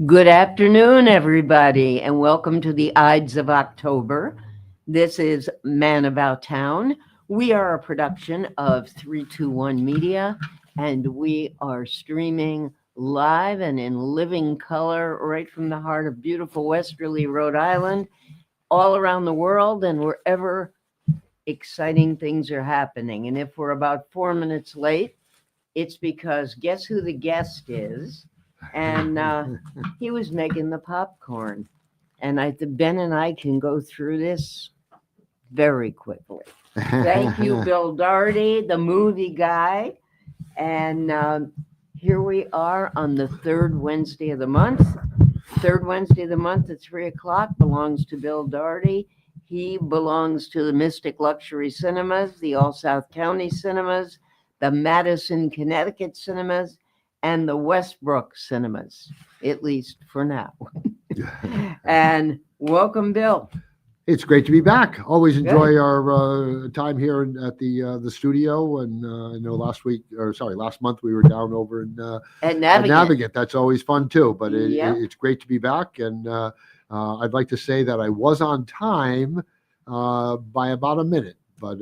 Good afternoon, everybody, and welcome to the Ides of October. This is Man About Town. We are a production of 321 Media, and we are streaming live and in living color right from the heart of beautiful Westerly, Rhode Island, all around the world, and wherever exciting things are happening. And if we're about 4 minutes late, it's because guess who the guest is? And he was making the popcorn. And Ben and I can go through this very quickly. Thank you, Bill Dougherty, the movie guy. And here we are on the third Wednesday of the month. Third Wednesday of the month at 3:00 belongs to Bill Dougherty. He belongs to the Mystic Luxury Cinemas, the All South County Cinemas, the Madison, Connecticut Cinemas, and the Westbrook Cinemas, at least for now. And welcome, Bill. It's great to be back. Always enjoy our time here at the studio. And I know last month we were down over in At Navigate. That's always fun too. But it's great to be back. And I'd like to say that I was on time by about a minute. But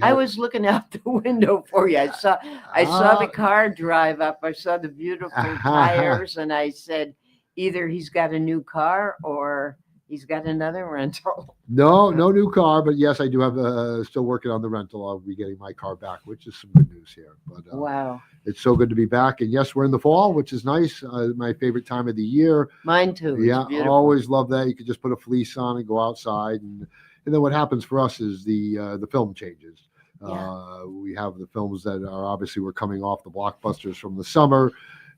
I was looking out the window for you. I saw the car drive up. I saw the beautiful tires, and I said, either he's got a new car or he's got another rental. No new car, but yes, I do have still working on the rental. I'll be getting my car back, which is some good news here. But wow, it's so good to be back. And yes, we're in the fall, which is nice. My favorite time of the year. Mine too. Yeah, I always love that. You could just put a fleece on and go outside, and then what happens for us is the film changes. We have the films that are obviously we're coming off the blockbusters from the summer,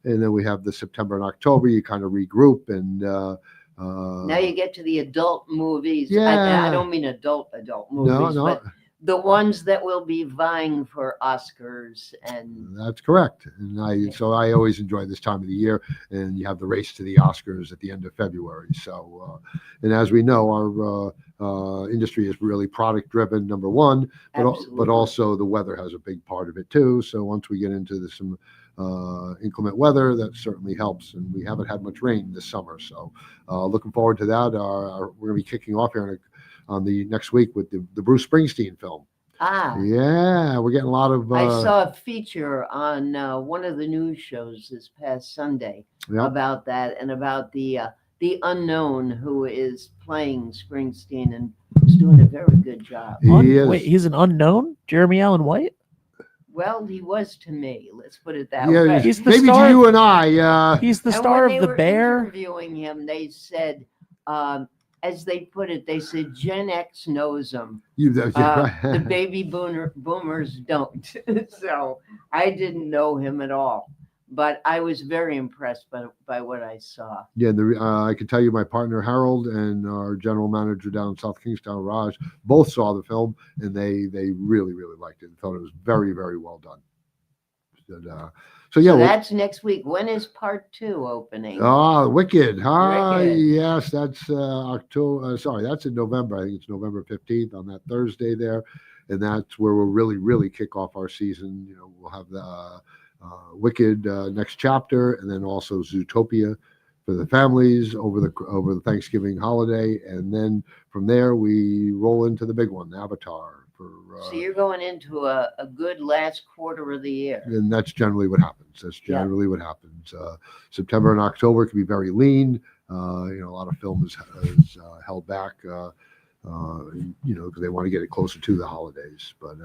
and then we have the September and October. You kind of regroup, and now you get to the adult movies. Yeah, I don't mean adult movies, but the ones that will be vying for Oscars. And that's correct. And so I always enjoy this time of the year, and you have the race to the Oscars at the end of February. So, and as we know, our industry is really product driven, number one, but also the weather has a big part of it too. So once we get into some inclement weather, that certainly helps. And we haven't had much rain this summer, so looking forward to that. We're going to be kicking off here on the next week with the Bruce Springsteen film. Yeah, we're getting a lot of. I saw a feature on one of the news shows this past Sunday about that, and about the unknown who is playing Springsteen, and is doing a very good job. Wait, he's an unknown? Jeremy Allen White? Well, he was to me. Let's put it that way. He's the maybe star to you and I. He's the star of The Bear. Interviewing him, they said, as they put it, they said Gen X knows him. The baby boomers don't. So I didn't know him at all, but I was very impressed by what I saw. Yeah, I can tell you my partner Harold and our general manager down in South Kingstown, Raj, both saw the film, and they really, really liked it and thought it was very, very well done. So that's next week. When is part 2 opening? Wicked. Yes, that's October. That's in November. I think it's November 15th on that Thursday there, and that's where we'll really, really kick off our season. You know, we'll have the Wicked next chapter, and then also Zootopia for the families over the Thanksgiving holiday, and then from there we roll into the big one, Avatar. So you're going into a good last quarter of the year, and that's generally what happens. What happens. September and October can be very lean. A lot of film is held back, because they want to get it closer to the holidays. But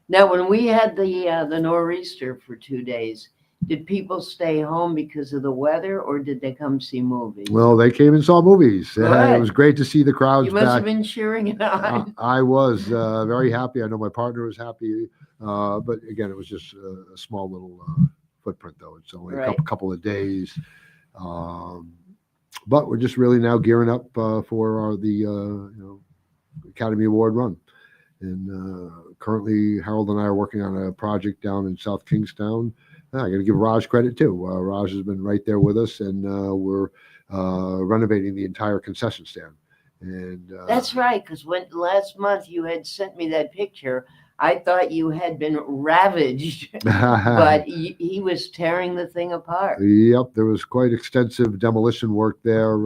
now, when we had the nor'easter for 2 days, did people stay home because of the weather, or did they come see movies? Well, they came and saw movies. It was great to see the crowds back. You must back. have been cheering it on. I was very happy. I know my partner was happy. But again, it was just a small little footprint, though. It's only a couple of days. But we're just really now gearing up for the Academy Award run. And currently, Harold and I are working on a project down in South Kingstown. I got to give Raj credit too. Raj has been right there with us, and we're renovating the entire concession stand. And that's right, because when last month you had sent me that picture, I thought you had been ravaged, but he was tearing the thing apart. Yep, there was quite extensive demolition work there.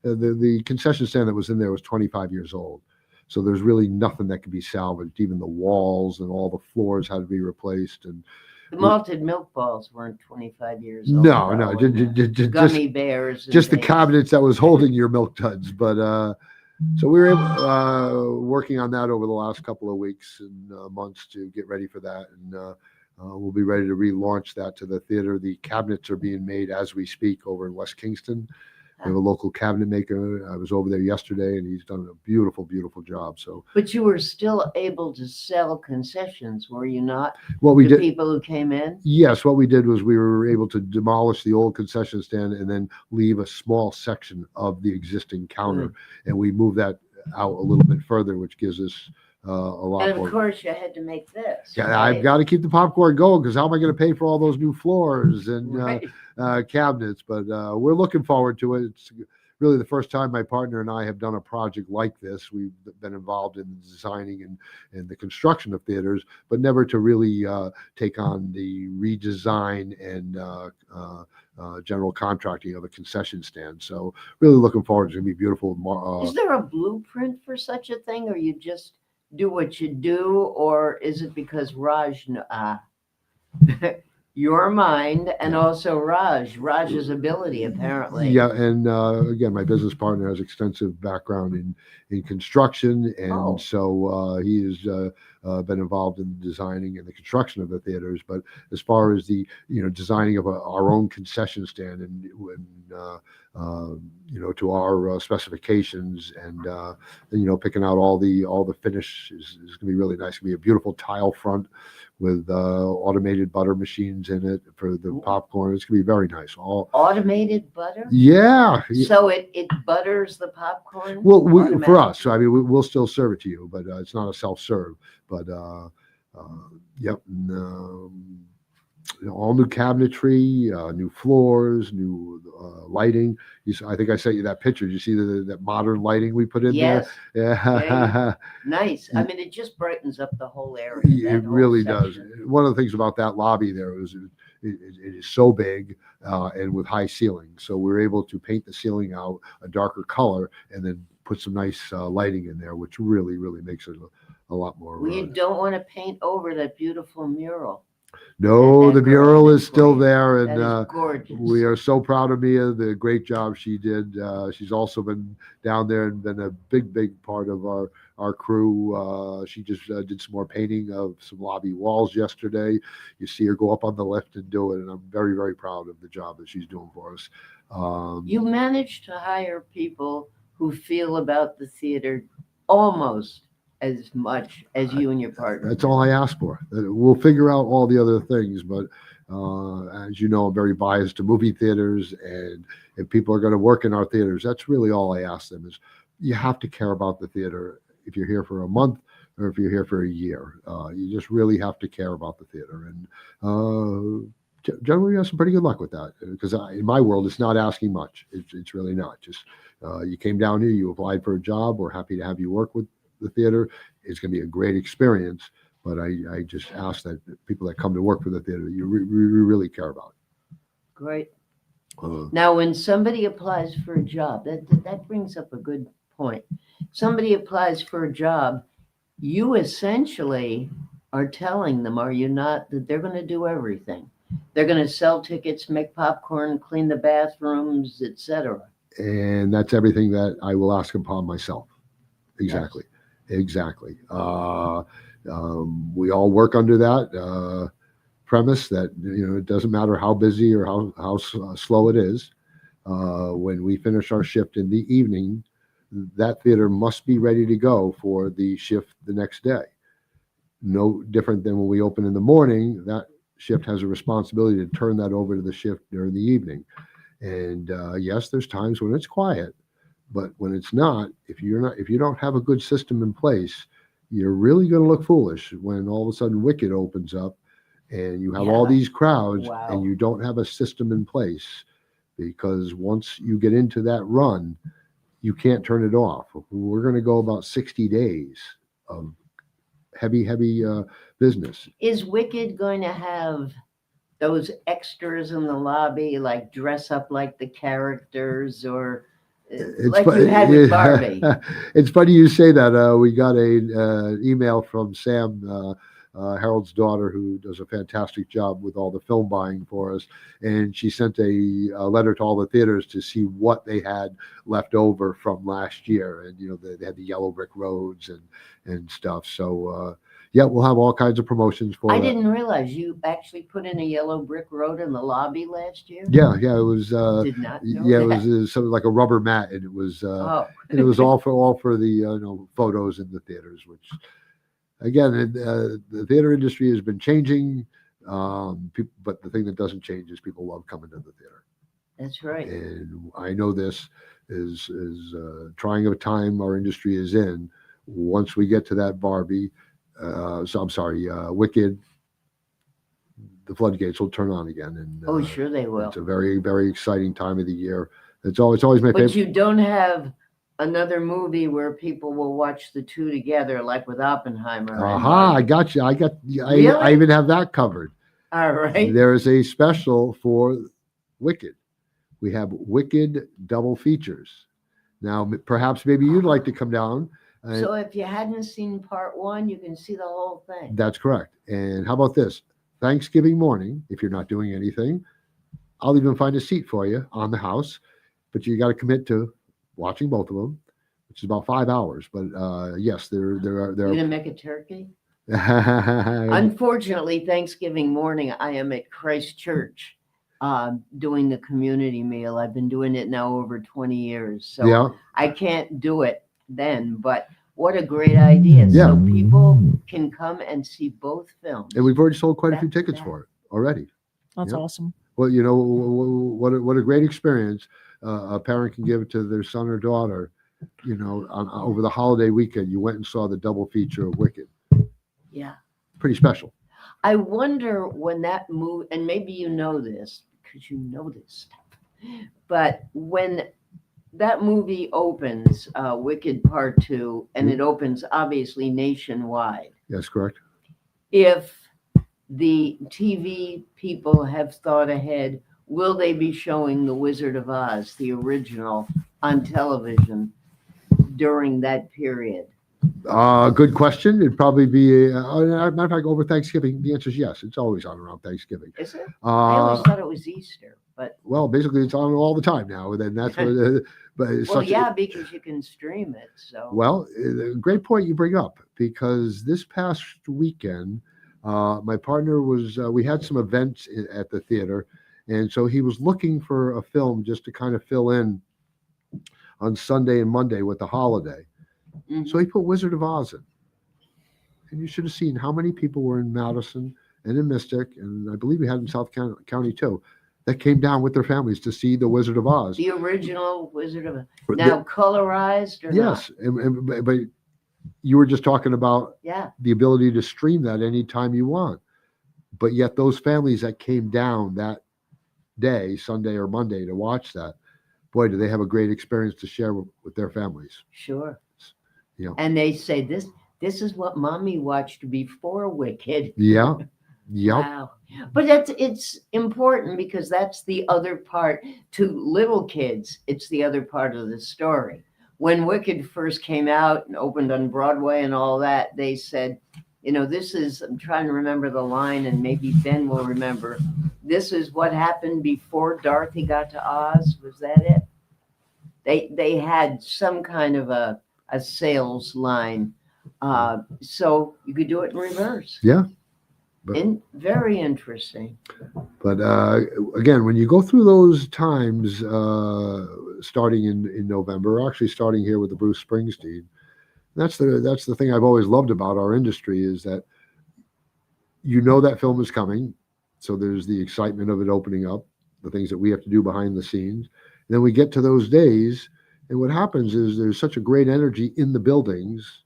The concession stand that was in there was 25 years old. So there's really nothing that could be salvaged. Even the walls and all the floors had to be replaced. And The malted milk balls weren't 25 years old. no, though, and the gummy bears. just the things. cabinets that was holding your milk duds. But so we were working on that over the last couple of weeks and months to get ready for that. And we'll be ready to relaunch that to the theater. The cabinets are being made as we speak over in West Kingston. We have a local cabinet maker. I was over there yesterday, and he's done a beautiful, beautiful job. So, But you were still able to sell concessions, were you not? what we to did, people who came in. yes, what we did was we were able to demolish the old concession stand and then leave a small section of the existing counter, and we moved that out a little bit further, which gives us a lot And of more. course, you had to make this. Yeah, right? I've got to keep the popcorn going because how am I going to pay for all those new floors and Right. cabinets? But we're looking forward to it. It's really the first time my partner and I have done a project like this. We've been involved in designing and the construction of theaters, but never to really take on the redesign and general contracting of a concession stand. So really looking forward. It's going to be beautiful. Is there a blueprint for such a thing, or you just do what you do, or is it because Raj, your mind, and also Raj's ability, apparently. Yeah, and again, my business partner has extensive background in construction, and so he has been involved in designing and the construction of the theaters. But as far as the designing of our own concession stand and to our specifications and picking out all the finish is going to be really nice. It's going to be a beautiful tile front with automated butter machines in it for the popcorn. It's going to be very nice. All automated butter. Yeah. So it butters the popcorn. Well, for us, I mean, we'll still serve it to you, but it's not a self-serve. But yep. And, all new cabinetry, new floors, new lighting. I think I sent you that picture. Did you see that modern lighting we put in Yes. there? Yeah. Nice. I mean, it just brightens up the whole area. It really does. One of the things about that lobby there is it is so big and with high ceilings. So we're able to paint the ceiling out a darker color and then put some nice lighting in there, which really, really makes it a lot more. Well, you don't want to paint over that beautiful mural. No, the mural is still great. there, That is and gorgeous. we are so proud of Mia, the great job she did. She's also been down there and been a big part of our crew. She just did some more painting of some lobby walls yesterday. You see her go up on the lift and do it, and I'm very, very proud of the job that she's doing for us. You managed to hire people who feel about the theater almost as much as you and your partner. That's all I ask for. We'll figure out all the other things, but as you know, I'm very biased to movie theaters, and if people are going to work in our theaters, that's really all I ask them is you have to care about the theater if you're here for a month or if you're here for a year. You just really have to care about the theater, and generally we have some pretty good luck with that because in my world, it's not asking much. It's really not. Just you came down here, you applied for a job. We're happy to have you work with the theater. It's going to be a great experience, but I just ask that people that come to work for the theater, you really care about it. Great. Now, when somebody applies for a job, that brings up a good point. Somebody applies for a job, you essentially are telling them, are you not, that they're going to do everything? They're going to sell tickets, make popcorn, clean the bathrooms, etc. And that's everything that I will ask upon myself. Exactly. Yes. Exactly. We all work under that premise that it doesn't matter how busy or how slow it is. When we finish our shift in the evening, that theater must be ready to go for the shift the next day. No different than when we open in the morning. That shift has a responsibility to turn that over to the shift during the evening. And yes, there's times when it's quiet. But when it's not, if you don't have a good system in place, you're really going to look foolish when all of a sudden Wicked opens up and you have all these crowds and you don't have a system in place, because once you get into that run, you can't turn it off. We're going to go about 60 days of heavy business. Is Wicked going to have those extras in the lobby, like dress up like the characters, or like you had with Barbie? It's funny you say that. We got a email from Sam, Harold's daughter, who does a fantastic job with all the film buying for us, and she sent a letter to all the theaters to see what they had left over from last year, and they had the yellow brick roads and stuff. So yeah, we'll have all kinds of promotions for I that. didn't realize you actually put in a yellow brick road in the lobby last year. Yeah, it was. Did not know Yeah, that. it was something like a rubber mat, and it was. Oh, And it was all for the photos in the theaters, which again, the theater industry has been changing, but the thing that doesn't change is people love coming to the theater. that's right. And I know this is trying of a time our industry is in. Once we get to that Barbie, Wicked, the floodgates will turn on again, and Oh, sure they will. it's a very, very exciting time of the year. It's always my But favorite. you don't have another movie where people will watch the two together, like with Oppenheimer. and Aha! I Barbie. got you. I Really? even have that covered. All right. There is a special for Wicked. We have Wicked double features. Now, perhaps maybe you'd like to come down. So if you hadn't seen part one, you can see the whole thing. That's correct. And how about this? Thanksgiving morning, if you're not doing anything, I'll even find a seat for you on the house. But you got to commit to watching both of them, which is about 5 hours. But yes, there You are. gonna make a turkey? Unfortunately, Thanksgiving morning, I am at Christ Church doing the community meal. I've been doing it now over 20 years. So Yeah. I can't do it then, but what a great idea. Yeah. So people can come and see both films. And we've already sold quite a few That's tickets that. for it already. That's Yeah. awesome. Well, what a great experience a parent can give to their son or daughter. Over the holiday weekend, you went and saw the double feature of Wicked. Yeah. Pretty special. I wonder when that movie, and maybe you know this because you know this stuff, but when that movie opens, Wicked Part 2, and it opens obviously nationwide, Yes, correct. if the TV people have thought ahead, will they be showing The Wizard of Oz, the original, on television during that period? Good question. It'd probably be, matter of fact, over Thanksgiving. The answer is yes. It's always on around Thanksgiving. Is it? I always thought it was Easter, but Well, basically, it's on all the time now. And then that's what. But it's well, such. yeah, because you can stream it. So Well, great point you bring up, because this past weekend, my partner was. We had some events at the theater, and so he was looking for a film just to kind of fill in on Sunday and Monday with the holiday. Mhm. So he put Wizard of Oz in. And you should have seen how many people were in Madison and in Mystic, and I believe we had in South County too, that came down with their families to see the Wizard of Oz. the original Wizard of Oz. But Now colorized or yes, but you were just talking about Yeah. the ability to stream that anytime you want. But yet those families that came down that day, Sunday or Monday, to watch that, boy, do they have a great experience to share with their families. Sure. Yeah. And they say this is what mommy watched before Wicked. Yeah. Yep. Wow. But it's important because that's the other part to little kids. It's the other part of the story. When Wicked first came out and opened on Broadway and all that, they said, this is, I'm trying to remember the line and maybe Ben will remember. This is what happened before Dorothy got to Oz. Was that it? They had some kind of a sales line. So you could do it in reverse. Yeah. Very interesting. But again, when you go through those times, starting in November, actually starting here with the Bruce Springsteen, that's the thing I've always loved about our industry, is that that film is coming, so there's the excitement of it opening up, the things that we have to do behind the scenes. And then we get to those days, and what happens is there's such a great energy in the buildings.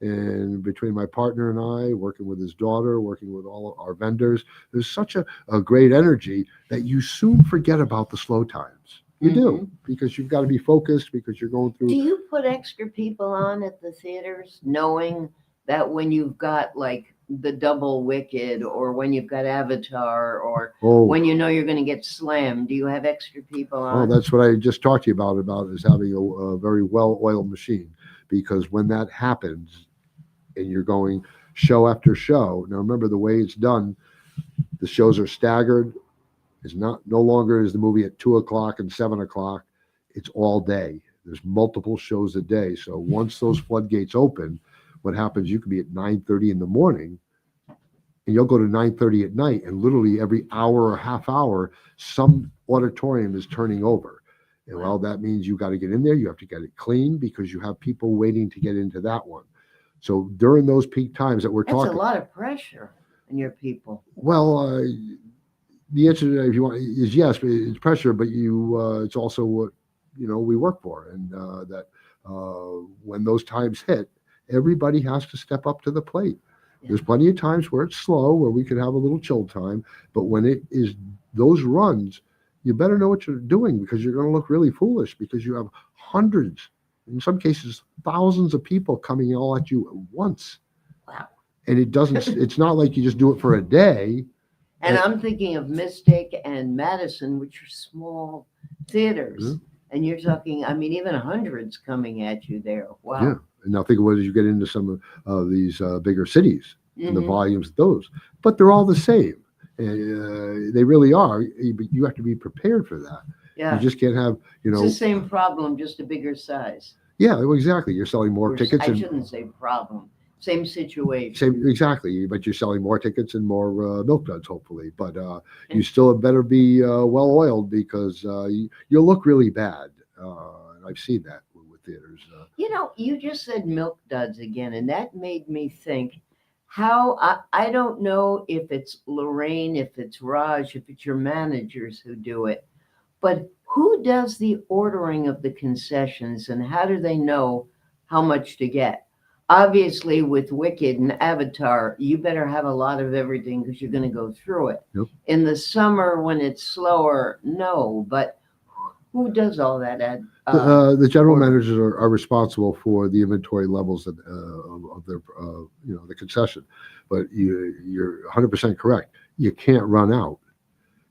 And between my partner and I, working with his daughter, working with all of our vendors, there's such a great energy that you soon forget about the slow times. You do, because you've got to be focused, because you're going through. Do you put extra people on at the theaters knowing that when you've got like the double Wicked, or when you've got Avatar, or Oh, when you know you're going to get slammed, do you have extra people oh, on? that's what I just talked to you about is having a very well-oiled machine. Because when that happens and you're going show after show, now remember the way it's done, the shows are staggered. It's not no longer is the movie at 2 o'clock and 7 o'clock. It's all day. There's multiple shows a day. So once those floodgates open, what happens? You could be at 9:30 in the morning, and you'll go to 9:30 at night, and literally every hour or half hour, some auditorium is turning over. And well, that means you got to get in there. You have to get it clean because you have people waiting to get into that one. So during those peak times that we're That's talking, a lot of pressure on your people. well, the answer to that, if you want, is yes. It's pressure, but it's also what we work for, and that when those times hit, everybody has to step up to the plate. Yeah. There's plenty of times where it's slow, where we could have a little chill time, but when it is those runs, you better know what you're doing because you're going to look really foolish because you have hundreds, in some cases, thousands of people coming all at you at once. Wow. And it's not like you just do it for a day. And I'm thinking of Mystic and Madison, which are small theaters. Yeah. And you're talking, I mean, even hundreds coming at you there. Wow. Yeah. And now think of what as you get into some of these bigger cities and the Mhm. volumes of those, but they're all the same. They really are. But you have to be prepared for that. Yeah. You just can't have, It's the same problem, just a bigger size. Yeah, well, exactly. You're selling more Or tickets. I shouldn't say problem. Same situation. Same, exactly. But you're selling more tickets and more milk duds, hopefully. But you still better be well oiled because you'll look really bad. And I've seen that with theaters. You just said milk duds again, and that made me think how I don't know if it's Lorraine, if it's Raj, if it's your managers who do it, but who does the ordering of the concessions and how do they know how much to get? Obviously, with Wicked and Avatar, you better have a lot of everything because you're going to go through it. Yep. In the summer, when it's slower, no, but who does all that? The general order? managers are responsible for the inventory levels of their the concession. But you're 100% correct. You can't run out.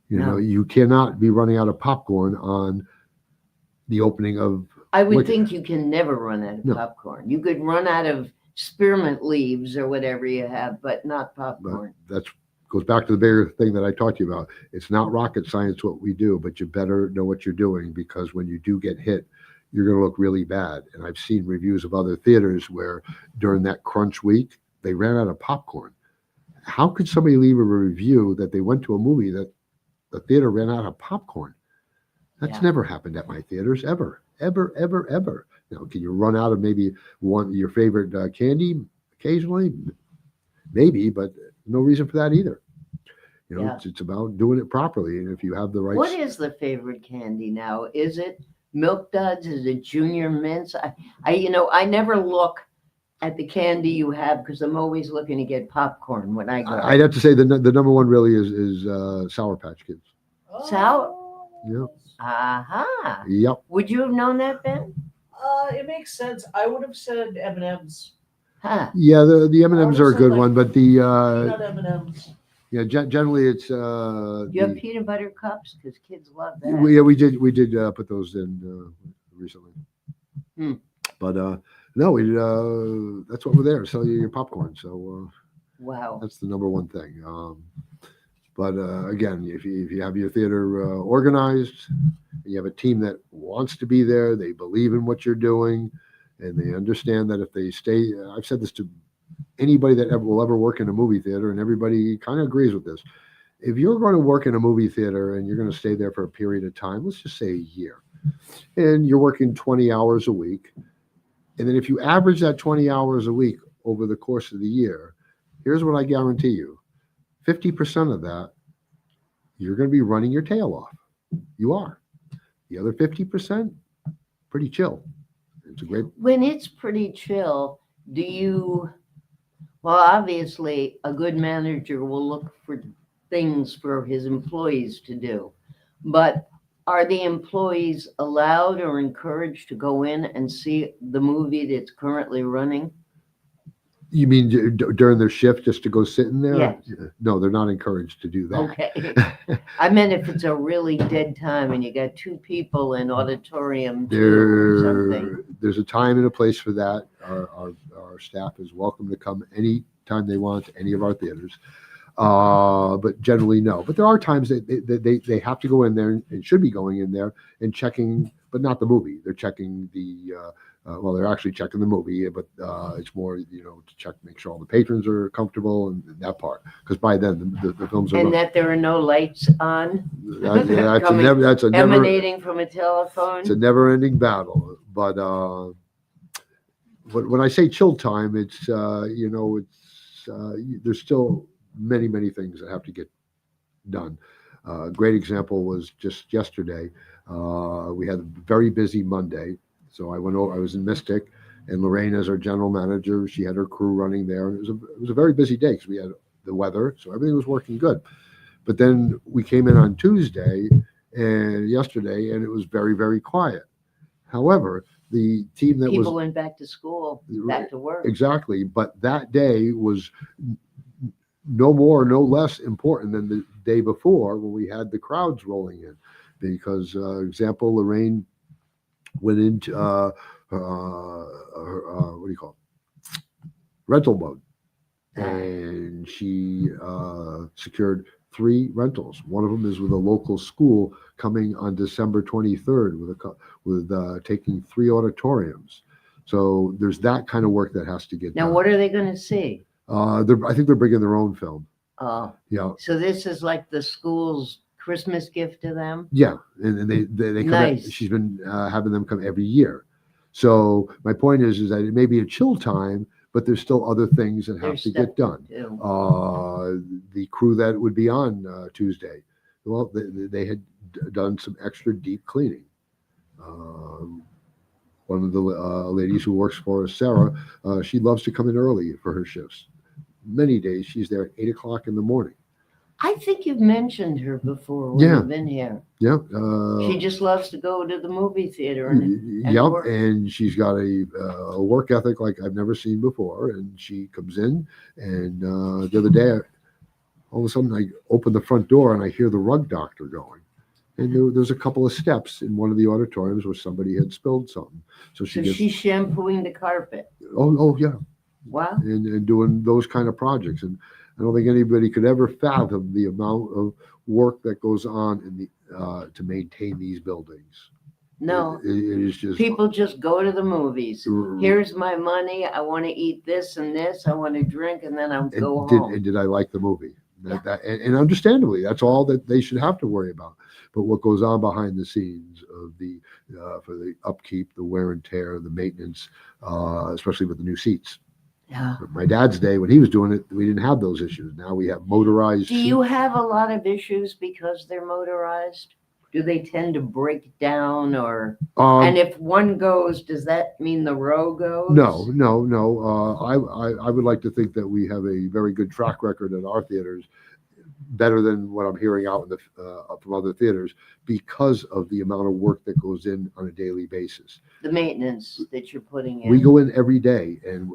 No. You cannot be running out of popcorn on the opening of. I would Wicked. think you can never run out of No. popcorn. You could run out of spearmint leaves or whatever you have, but not But popcorn. that's goes back to the bigger thing that I talked to you about. It's not rocket science what we do, but you better know what you're doing because when you do get hit, you're going to look really bad. And I've seen reviews of other theaters where during that crunch week, they ran out of popcorn. How could somebody leave a review that they went to a movie that the theater ran out of popcorn? That's Yeah. never happened at my theaters, ever, ever, ever, ever. Can you run out of maybe one your favorite candy occasionally? Maybe, but no reason for that either. Yeah. It's about doing it properly, and if you have the right. What is the favorite candy now? Is it Milk Duds? Is it Junior Mints? I never look at the candy you have because I'm always looking to get popcorn when I go. I'd have to say the number one really is Sour Patch Kids. Sour? Yep. Aha. Yep. Would you have known that, Ben? It makes sense. I would have said M&M's. Huh. Yeah, the M&Ms are a good like one, but the Peanut M&M's. generally it's Do you have peanut butter cups? Because kids love that. we did put those in recently. Hmm. But no, that's what we're there, sell you your popcorn. So Wow. that's the number one thing. But again, if you have your theater organized, you have a team that wants to be there, they believe in what you're doing, and they understand that if they stay, I've said this to anybody that will ever work in a movie theater, and everybody kind of agrees with this. If you're going to work in a movie theater and you're going to stay there for a period of time, let's just say a year, and you're working 20 hours a week, and then if you average that 20 hours a week over the course of the year, here's what I guarantee you. 50% of that, you're going to be running your tail off. You are. The other 50%, pretty chill. It's a great. When it's pretty chill, well, obviously, a good manager will look for things for his employees to do. But are the employees allowed or encouraged to go in and see the movie that's currently running? You mean during their shift just to go sit in there? Yes. No, they're not encouraged to do that. Okay. I meant if it's a really dead time and you got 2 people in auditorium 2 or something. There's a time and a place for that. Our staff is welcome to come any time they want to any of our theaters. But generally no. But there are times that they have to go in there and should be going in there and checking, but not the movie. They're checking well, they're actually checking the movie, but it's more, to check, make sure all the patrons are comfortable and that part. Because by then the films are. And that there are no lights on. That's a never emanating from a telephone. It's a never-ending battle. But when I say chill time, it's there's still many things that have to get done. A great example was just yesterday. We had a very busy Monday. So I went over, I was in Mystic, and Lorraine, as our general manager, she had her crew running there. And it was a very busy day because we had the weather, so everything was working good. But then we came in on Tuesday and yesterday, and it was very quiet. However, the team that People went back to school, back to work. Exactly. But that day was no more, no less important than the day before when we had the crowds rolling in. Because, example, Lorraine went into what do you call it? Rental mode. And she secured 3 rentals. One of them is with a local school coming on December 23rd with taking 3 auditoriums. So there's that kind of work that has to get done. Now, what are they going to see? I think they're bringing their own film. Oh. Yeah. So this is like the school's Christmas gift to them? Yeah. And they come. Nice. She's been having them come every year. So my point is that it may be a chill time, but there's still other things that have to get done. The crew that would be on Tuesday, well, they had done some extra deep cleaning. One of the ladies who works for us, Sarah, she loves to come in early for her shifts. Many days she's there at 8 o'clock in the morning. I think you've mentioned her before when you've been here. Yeah. She just loves to go to the movie theater and work. And she's got a work ethic like I've never seen before. And she comes in, and the other day, all of a sudden, I open the front door and I hear the rug doctor going. And there's a couple of steps in one of the auditoriums where somebody had spilled something. So she's shampooing the carpet. Oh yeah. Wow. And doing those kind of projects. And I don't think anybody could ever fathom the amount of work that goes on to maintain these buildings. No, it is just people just go to the movies. Here's my money. I want to eat this and this. I want to drink, and then I'll go home. Did I like the movie? And understandably, that's all that they should have to worry about. But what goes on behind the scenes of for the upkeep, the wear and tear, the maintenance, especially with the new seats. Yeah. My dad's day, when he was doing it, we didn't have those issues. Now we have motorized. Do you have a lot of issues because they're motorized? Do they tend to break down, or and if one goes, does that mean the row goes? No. I would like to think that we have a very good track record at our theaters, better than what I'm hearing out from other theaters, because of the amount of work that goes in on a daily basis. The maintenance that you're putting in. We go in every day and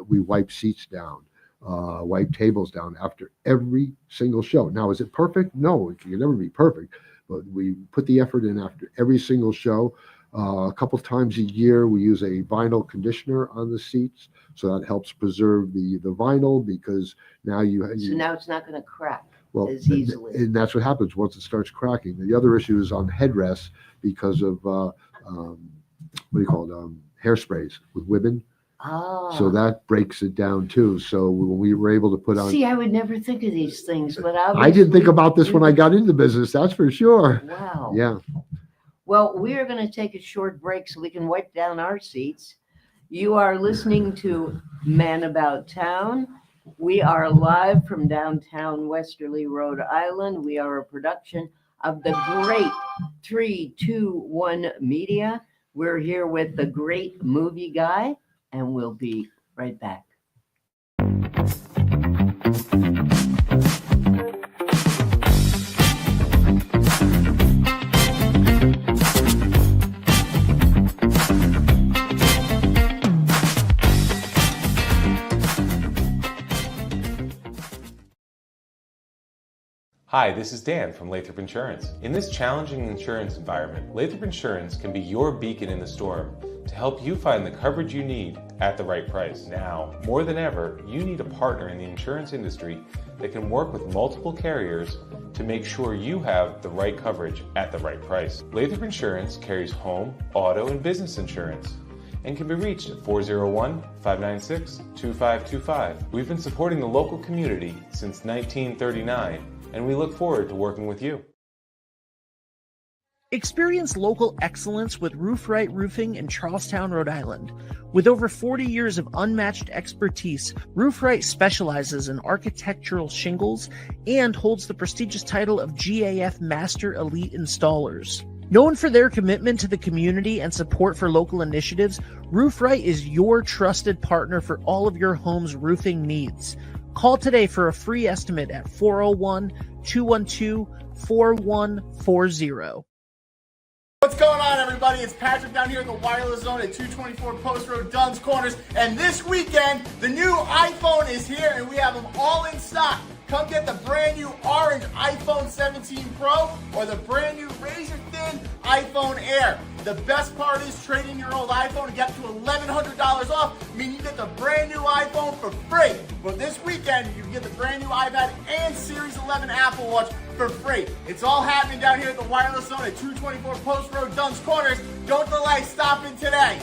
we wipe seats down, wipe tables down after every single show. Now, is it perfect? No, it can never be perfect, but we put the effort in after every single show. A couple of times a year, we use a vinyl conditioner on the seats, so that helps preserve the vinyl, because now so now it's not going to crack. Well, as easily. And that's what happens once it starts cracking. The other issue is on headrests because of what do you call it? Hairsprays with women. Oh. So that breaks it down too. So when we were able to put on. See, I would never think of these things, but I didn't think about this when I got into the business. That's for sure. Wow. Yeah. Well, we are going to take a short break so we can wipe down our seats. You are listening to Man About Town. We are live from downtown Westerly, Rhode Island. We are a production of the great 321 Media. We're here with the great Movie Guy, and we'll be right back. Hi, this is Dan from Lathrop Insurance. In this challenging insurance environment, Lathrop Insurance can be your beacon in the storm to help you find the coverage you need at the right price. Now, more than ever, you need a partner in the insurance industry that can work with multiple carriers to make sure you have the right coverage at the right price. Lathrop Insurance carries home, auto, and business insurance and can be reached at 401-596-2525. We've been supporting the local community since 1939, and we look forward to working with you. Experience local excellence with Roof Right Roofing in Charlestown, Rhode Island. With over 40 years of unmatched expertise, Roof Right specializes in architectural shingles and holds the prestigious title of GAF Master Elite Installers. Known for their commitment to the community and support for local initiatives, Roof Right is your trusted partner for all of your home's roofing needs. Call today for a free estimate at 401-212-4140. What's going on, everybody? It's Patrick down here at the Wireless Zone at 224 Post Road, Dunn's Corners. And this weekend, the new iPhone is here, and we have them all in stock. Come get the brand new orange iPhone 17 Pro or the brand new razor-thin iPhone Air. The best part is trading your old iPhone and get up to $1,100 off. I mean, you get the brand new iPhone for free. But this weekend, you can get the brand new iPad and Series 11 Apple Watch for free. It's all happening down here at the Wireless Zone at 224 Post Road, Dunn's Corners. Don't delay. Stop in today.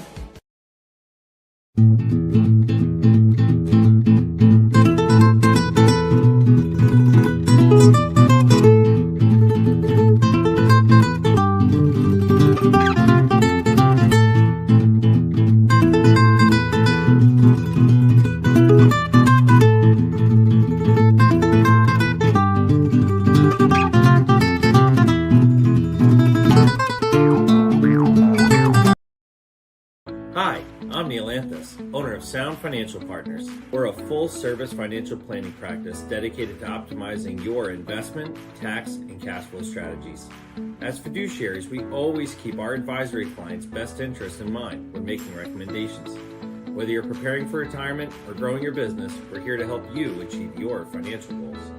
Hi, I'm Neil Anthus, owner of Sound Financial Partners. We're a full-service financial planning practice dedicated to optimizing your investment, tax, and cash flow strategies. As fiduciaries, we always keep our advisory clients' best interests in mind when making recommendations. Whether you're preparing for retirement or growing your business, we're here to help you achieve your financial goals.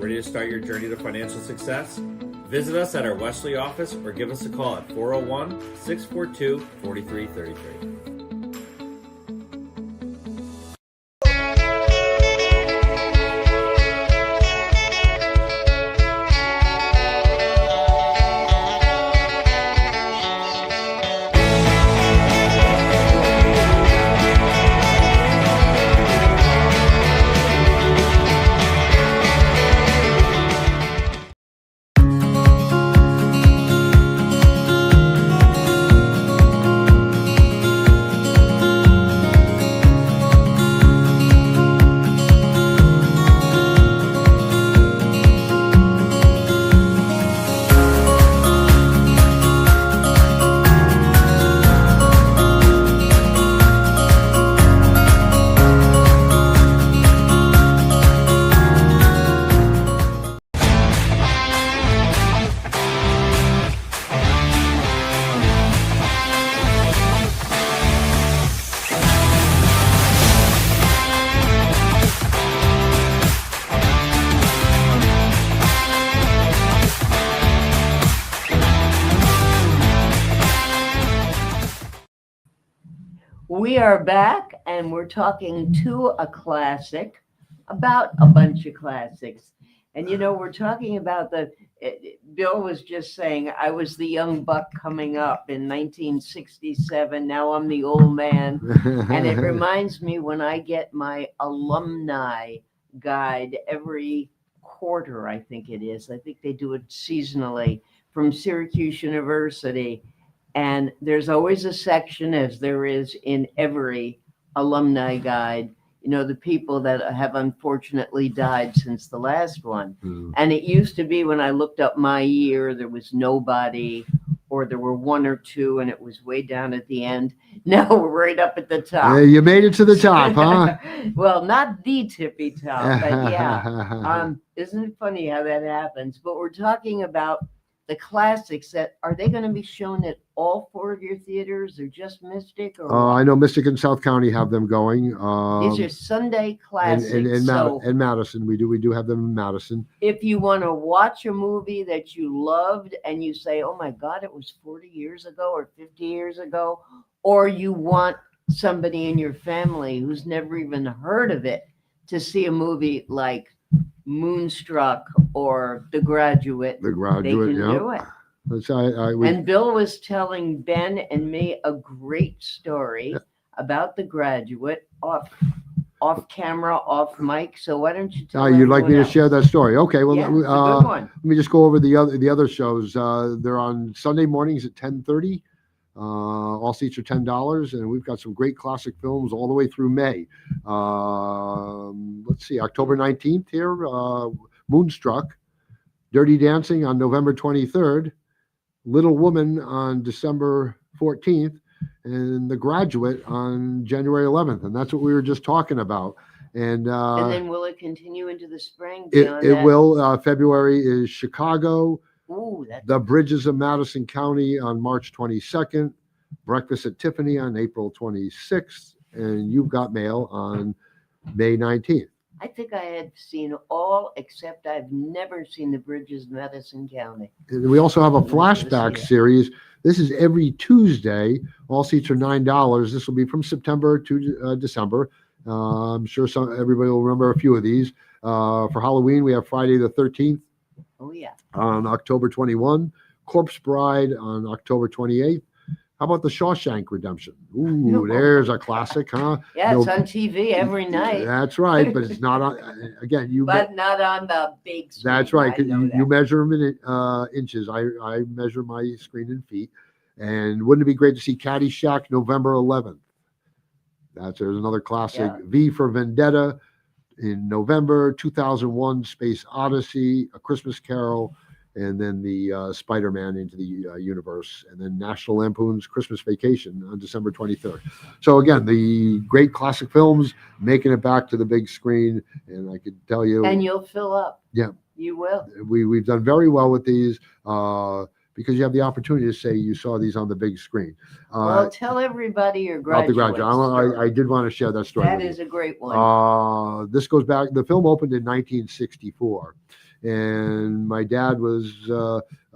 Ready to start your journey to financial success? Visit us at our Wesley office or give us a call at 401-642-4333. We are back and we're talking to a classic about a bunch of classics. And, you know, we're talking about Bill was just saying, I was the young buck coming up in 1967. Now I'm the old man. And it reminds me when I get my alumni guide every quarter, I think it is. I think they do it seasonally from Syracuse University. And there's always a section, as there is in every alumni guide, you know, the people that have unfortunately died since the last one. And it used to be when I looked up my year, there was nobody, or there were one or two, and it was way down at the end. Now we're right up at the top. Yeah, you made it to the top, huh? Well, not the tippy top, but yeah. Isn't it funny how that happens? But we're talking about the classics that are they going to be shown at all 4 of your theaters or just Mystic or I know Mystic and South County have them going. these are Sunday classics. And Madison, we do have them in Madison. If you want to watch a movie that you loved and you say, oh my God, it was 40 years ago or 50 years ago, or you want somebody in your family who's never even heard of it to see a movie like Moonstruck or The Graduate, The they Graduate, can yeah. do it. We, And Bill was telling Ben and me a great story about The Graduate off camera, off mic. So why don't you tell you'd like me to everyone share that story? Okay, well, else? Yeah, it's a good one. let me just go over the other shows. They're on Sunday mornings at 10:30. All seats are $10, and we've got some great classic films all the way through May. Let's see, October 19th here, Moonstruck, Dirty Dancing on November 23rd, Little Woman on December 14th, and The Graduate on January 11th. And that's what we were just talking about. And then will it continue into the spring? it will. February is Chicago, Ooh, that's The Bridges of Madison County on March 22nd, Breakfast at Tiffany on April 26th, and You've Got Mail on May 19th. I think I had seen all except I've never seen The Bridges of Madison County. And we also have a I'm not gonna see flashback it. series. This is every Tuesday. All seats are $9. This will be from September to December. I'm sure everybody will remember a few of these. For Halloween, we have Friday the 13th Oh yeah. on October 21, Corpse Bride on October 28th. How about The Shawshank Redemption? Ooh, there's a classic, huh? Yeah, it's No- on TV every night, That's right, but it's not on. Again, but not on the big screen. That's right. I 'Cause know you that. measure them in inches. I measure my screen in feet. And wouldn't it be great to see Caddyshack November 11th? There's another classic. Yeah. V for Vendetta in November. 2001 Space Odyssey, A Christmas Carol, and then the Spider-Man Into the Universe, and then National Lampoon's Christmas Vacation on December 23rd. So again, the great classic films making it back to the big screen, and I could tell you, And you'll fill up. Yeah. You will. we've done very well with these because you have the opportunity to say you saw these on the big screen. Well, tell everybody your About the graduate. Graduate, I did want to share that story. That with you. is a great one. This goes back. The film opened in 1964, and my dad was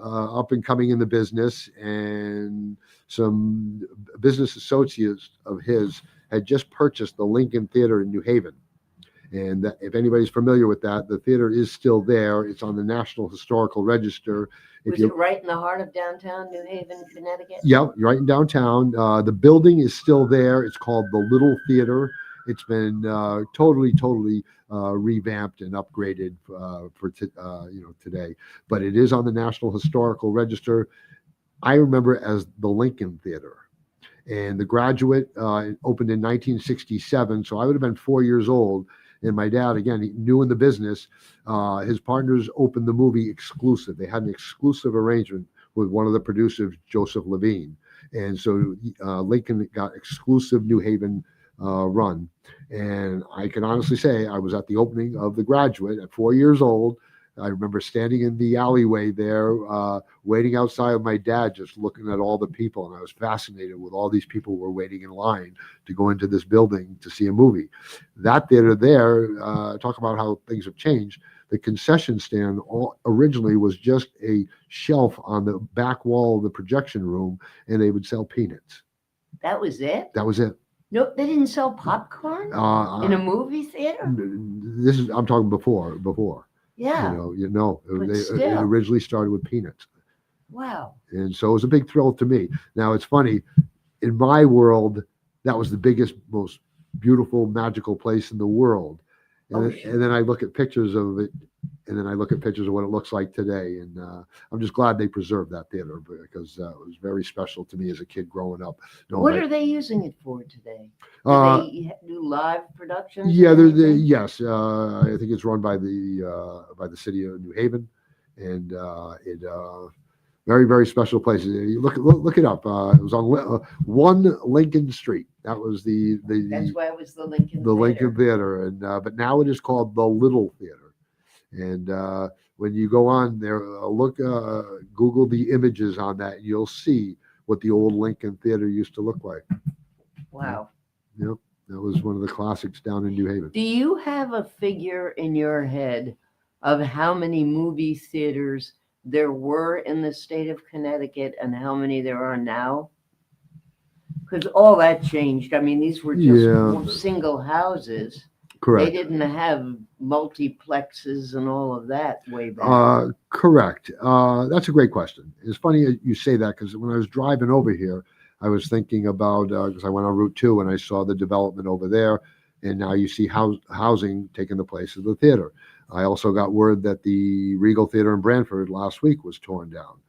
up and coming in the business, and some business associates of his had just purchased the Lincoln Theater in New Haven. And if anybody's familiar with that, the theater is still there. It's on the National Historical Register. Was it right in the heart of downtown New Haven, Connecticut? Yep, right in downtown. The building is still there. It's called the Little Theater. It's been totally revamped and upgraded for today. But it is on the National Historical Register. I remember it as the Lincoln Theater. And The Graduate opened in 1967, so I would have been 4 years old. And my dad, again, he new in the business. His partners opened the movie exclusive. They had an exclusive arrangement with one of the producers, Joseph Levine. And so Lincoln got exclusive New Haven run. And I can honestly say I was at the opening of The Graduate at 4 years old. I remember standing in the alleyway there, waiting outside with my dad, just looking at all the people. And I was fascinated with all these people who were waiting in line to go into this building to see a movie. That theater there, talk about how things have changed. The concession stand originally was just a shelf on the back wall of the projection room, and they would sell peanuts. That was it? That was it. Nope, they didn't sell popcorn in a movie theater? I'm talking before. Yeah. But It still. originally started with peanuts. Wow. And so it was a big thrill to me. Now, it's funny, in my world, that was the biggest, most beautiful, magical place in the world. And then I look at pictures of it, and then I look at pictures of what it looks like today. And I'm just glad they preserved that theater because it was very special to me as a kid growing up. What are they using it for today? Do they do live productions? Yeah, or anything? yes. I think it's run by the city of New Haven, and it very, very special place. You look it up. It was on 1 Lincoln Street. That was That's why it was the Lincoln the Theater. Lincoln Theater, and but now it is called the Little Theater. And when you go on there, Google the images on that, you'll see what the old Lincoln Theater used to look like. Wow. Yep, that was one of the classics down in New Haven. Do you have a figure in your head of how many movie theaters there were in the state of Connecticut and how many there are now? Because all that changed. I mean, these were just Yeah. single houses. Correct. They didn't have multiplexes and all of that way back. Correct. That's a great question. It's funny you say that because when I was driving over here, I was thinking about, because I went on Route 2 and I saw the development over there, and now you see housing taking the place of the theater. I also got word that the Regal Theater in Branford last week was torn down.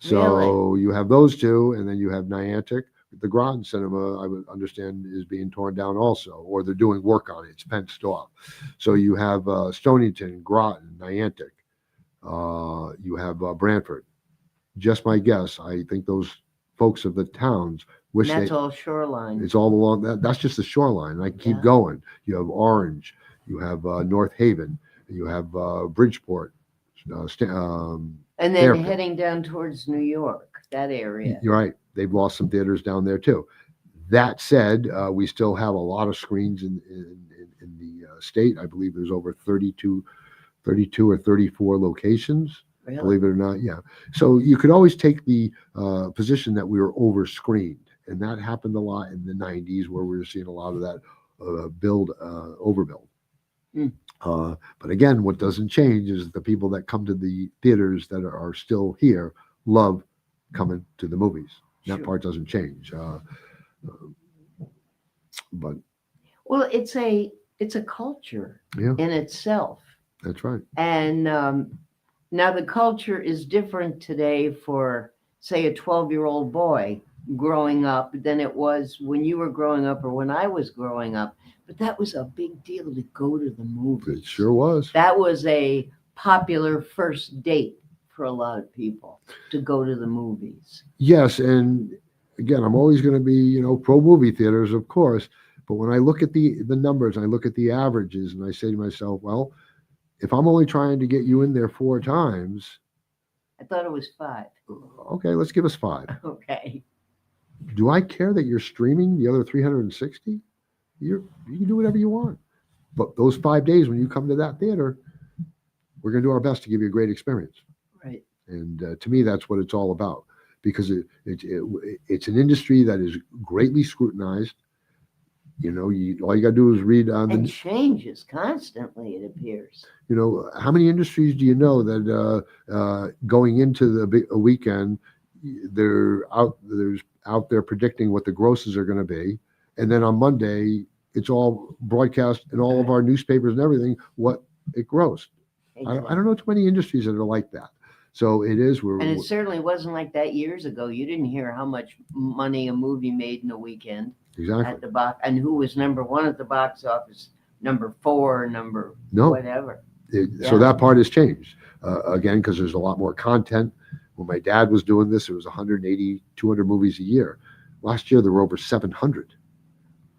So you have those two, and then you have Niantic. The Groton Cinema, I would understand, is being torn down also, or they're doing work on it. It's fenced off. So you have Stonington, Groton, Niantic. You have Branford. Just my guess. I think those folks of the towns wish That's all shoreline. it's all along that. That's just the shoreline. I keep Yeah. going. You have Orange. You have North Haven. You have Bridgeport. And then Fairfield. heading down towards New York, that area. You're right. They've lost some theaters down there too. That said, we still have a lot of screens in the state. I believe there's over 32 or 34 locations. Really? Believe it or not, yeah. So you could always take the position that we were over-screened, and that happened a lot in the 90s where we were seeing a lot of that overbuild. Mm. But again, what doesn't change is the people that come to the theaters that are still here love coming to the movies. That Sure. part doesn't change. But Well, it's a culture yeah, in itself. that's right. And now the culture is different today for, say, a 12-year-old boy growing up than it was when you were growing up or when I was growing up. But that was a big deal to go to the movies. It sure was. That was a popular first date for a lot of people, to go to the movies. Yes, and again, I'm always going to be, pro movie theaters, of course. But when I look at the numbers, I look at the averages, and I say to myself, well, if I'm only trying to get you in there 4 times, I thought it was 5. okay, let's give us 5. Okay. Do I care that you're streaming the other 360? You can do whatever you want. But those 5 days when you come to that theater, we're going to do our best to give you a great experience. Right. And to me, that's what it's all about, because it's an industry that is greatly scrutinized. All you got to do is read on And changes constantly, it appears. how many industries do you know that going into a weekend, they're out there predicting what the grosses are going to be, and then on Monday it's all broadcast in all of our newspapers and everything what it grossed. I don't know too many industries that are like that. So it is. And it certainly wasn't like that years ago. You didn't hear how much money a movie made in a weekend exactly. at the box, and who was number 1 at the box office, number 4, number whatever. So that part has changed again, because there's a lot more content. When my dad was doing this, it was 180, 200 movies a year. Last year, there were over 700.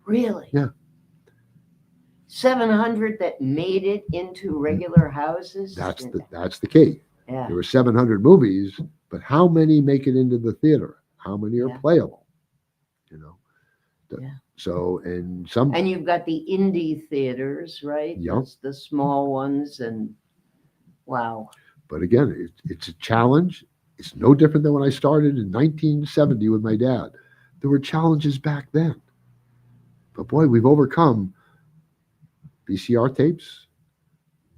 Really? Yeah. 700 that made it into regular houses? That's the key. Yeah. There were 700 movies, but how many make it into the theater? How many are playable? Yeah. So, and some. And you've got the indie theaters, right? Yep. The small ones, and wow. But again, it's a challenge. It's no different than when I started in 1970 with my dad. There were challenges back then. But boy, we've overcome VCR tapes,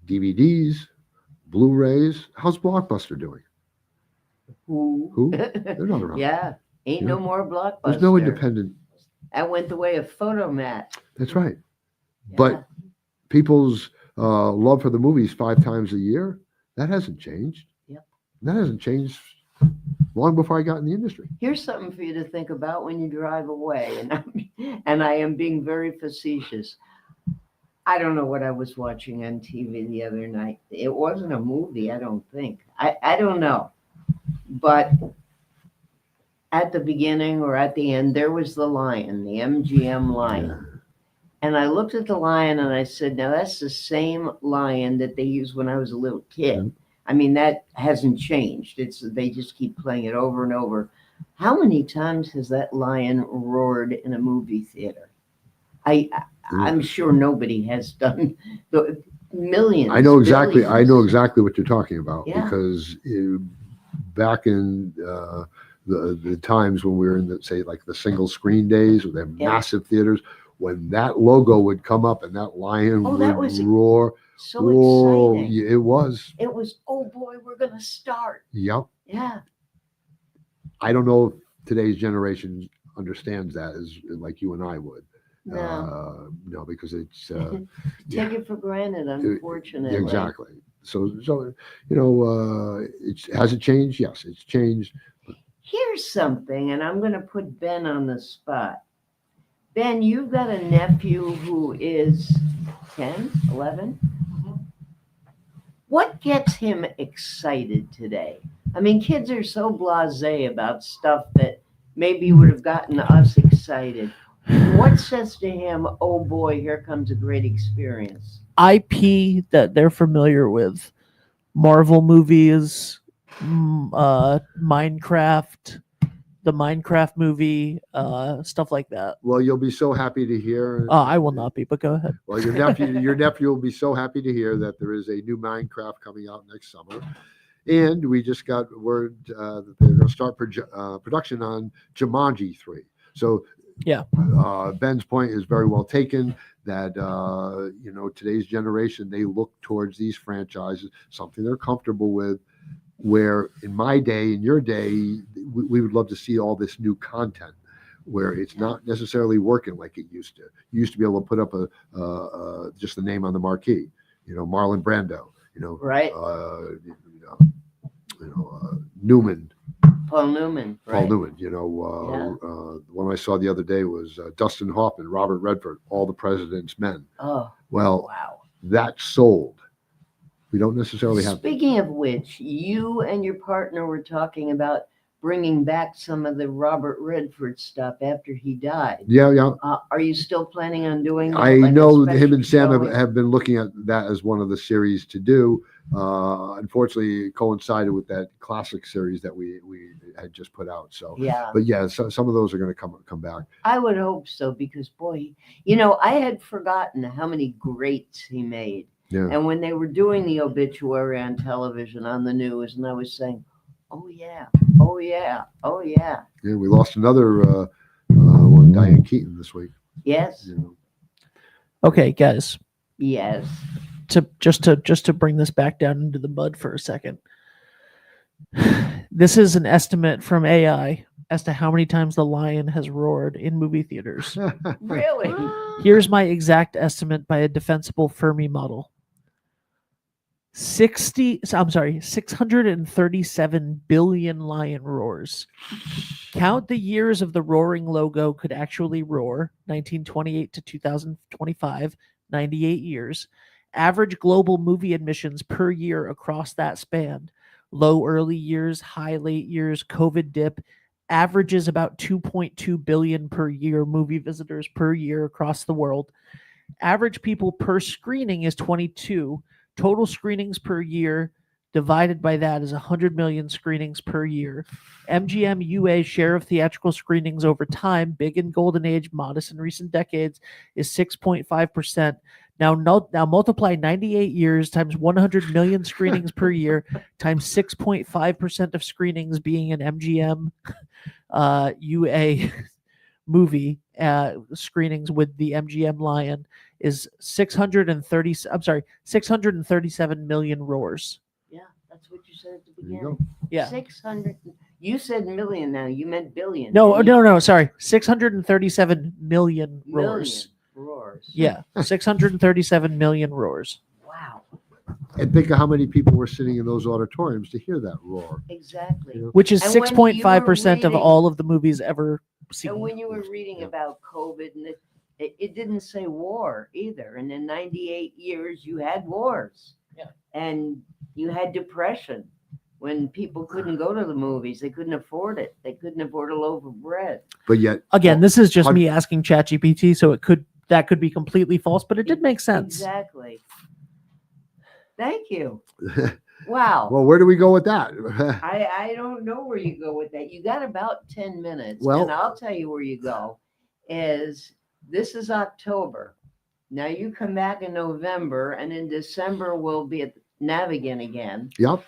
DVDs, Blu-rays. How's Blockbuster doing? Who? They're not around. Yeah. Ain't no more Blockbuster. There's no independent. That went the way of Photomat. That's right. Yeah. But people's love for the movies 5 times a year, that hasn't changed. Yep. That hasn't changed long before I got in the industry. Here's something for you to think about when you drive away, and I am being very facetious. I don't know what I was watching on TV the other night. It wasn't a movie, I don't think. I don't know. But at the beginning or at the end, there was the lion, the MGM lion. Yeah. And I looked at the lion and I said, now that's the same lion that they used when I was a little kid. Yeah. I mean, that hasn't changed. They just keep playing it over and over. How many times has that lion roared in a movie theater? I'm sure nobody has done the millions. I know exactly billions. what you're talking about, Yeah. because back in the times when we were in say like the single screen days, where they have Yeah. massive theaters, when that logo would come up and that lion that would was roar. So Whoa, exciting. yeah, it was. It was, oh boy, we're going to start. Yep. Yeah. I don't know if today's generation understands that as like you and I would. No. No, because it's Take it for granted, unfortunately. exactly. So has it changed? Yes, it's changed. Here's something, and I'm going to put Ben on the spot. Ben, you've got a nephew who is 10, 11? What gets him excited today? I mean, kids are so blasé about stuff that maybe would have gotten us excited. What says to him, oh boy, here comes a great experience? IP that they're familiar with. Marvel movies, Minecraft, the Minecraft movie, stuff like that. Well, you'll be so happy to hear. I will not be, but go ahead. Well, your nephew will be so happy to hear that there is a new Minecraft coming out next summer. And we just got word that they're going to start production on Jumanji 3. So yeah, Ben's point is very well taken, that today's generation, they look towards these franchises, something they're comfortable with, where in my day, in your day, we would love to see all this new content where it's not necessarily working like it used to. You used to be able to put up just the name on the marquee, Marlon Brando, right? Newman. Paul Newman. Right. Paul Newman, the one I saw the other day was Dustin Hoffman, Robert Redford, All the President's Men. Oh, well, wow. That sold. We don't necessarily have. Speaking of which, you and your partner were talking about bringing back some of the Robert Redford stuff after he died. Yeah. Are you still planning on doing that? I know him and Sam have been looking at that as one of the series to do. Unfortunately, it coincided with that classic series that we had just put out. So yeah, but yeah, so some of those are going to come back. I would hope so, because boy, I had forgotten how many greats he made. Yeah. And when they were doing the obituary on television, on the news, and I was saying, oh yeah. Yeah, we lost another one, Diane Keaton, this week. Yes. Okay, guys. Yes. Just to bring this back down into the mud for a second. This is an estimate from AI as to how many times the lion has roared in movie theaters. Really? Here's my exact estimate by a defensible Fermi model. 637 billion lion roars. Count the years of the roaring logo could actually roar, 1928 to 2025, 98 years. Average global movie admissions per year across that span. Low early years, high late years, COVID dip, averages about 2.2 billion per year movie visitors per year across the world. Average people per screening is 22. Total screenings per year divided by that is 100 million screenings per year. MGM UA's share of theatrical screenings over time, big in golden age, modest in recent decades, is 6.5%. Now multiply 98 years times 100 million screenings per year times 6.5% of screenings being an MGM UA movie screenings with the MGM Lion is 637 million roars. Yeah, that's what you said at the There you beginning. go. Yeah. 600. You said million now. You meant billion. No, sorry. 637 million roars. Roars. Yeah, 637 million roars. Wow. And think of how many people were sitting in those auditoriums to hear that roar. Exactly. Which is And when you 6.5% of were all of the movies ever seen. And when you were reading about COVID, and it didn't say war either. And in 98 years, you had wars. Yeah. And you had depression when people couldn't go to the movies. They couldn't afford it. They couldn't afford a loaf of bread. But yet, Again, this is just me asking ChatGPT, so it could that could be completely false, but it did make sense. Exactly. Thank you. Wow. Well, where do we go with that? I don't know where you go with that. You got about 10 minutes. Well- and I'll tell you where you go. This is October. Now you come back in November, and in December we'll be at Navigant again. Yep.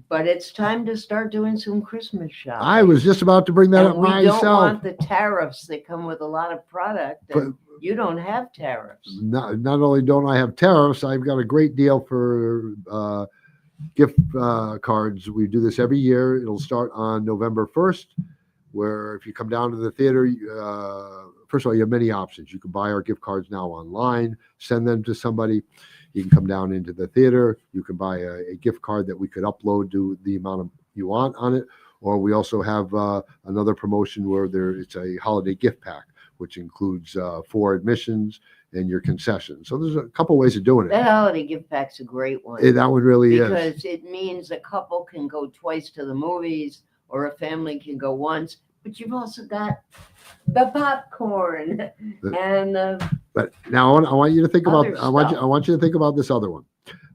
But it's time to start doing some Christmas shopping. I was just about to bring that and up we myself. don't want the tariffs that come with a lot of product. And But- you don't have tariffs. Not only don't I have tariffs, I've got a great deal for gift cards. We do this every year. It'll start on November 1st, where if you come down to the theater, first of all, you have many options. You can buy our gift cards now online, send them to somebody. You can come down into the theater. You can buy a gift card that we could upload to the amount you want on it. Or we also have another promotion where it's a holiday gift pack, which includes 4 admissions and your concessions. So there's a couple ways of doing That it. holiday gift pack's a great one. That one really is. Because it means a couple can go twice to the movies or a family can go once, but you've also got the popcorn and But now I want you to think about Other I want stuff. you to think about this other one.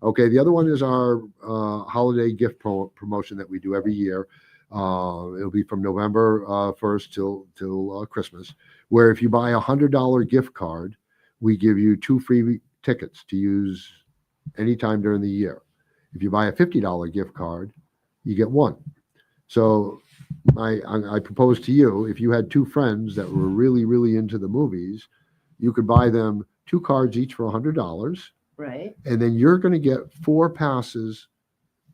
Okay, the other one is our holiday gift promotion that we do every year. It'll be from November 1st till Christmas, where if you buy $100 gift card, we give you 2 free tickets to use anytime during the year. If you buy a $50 gift card, you get 1. So I propose to you, if you had 2 friends that were really, really into the movies, you could buy them 2 cards each for $100, right and then you're going to get 4 passes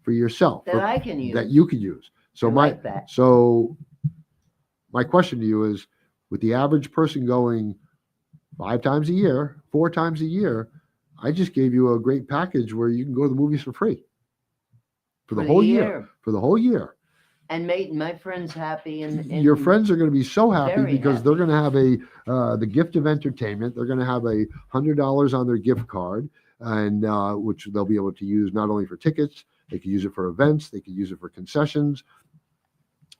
for yourself that I can use. that you could use. So I like that. my question to you is, with the average person going 5 times a year, 4 times a year, I just gave you a great package where you can go to the movies for free for the whole year. For the whole year. And made my friends happy and Your friends are going to be so happy Very because they're going to have the gift of entertainment. They're going to have $100 on their gift card, and which they'll be able to use not only for tickets, they can use it for events, they can use it for concessions.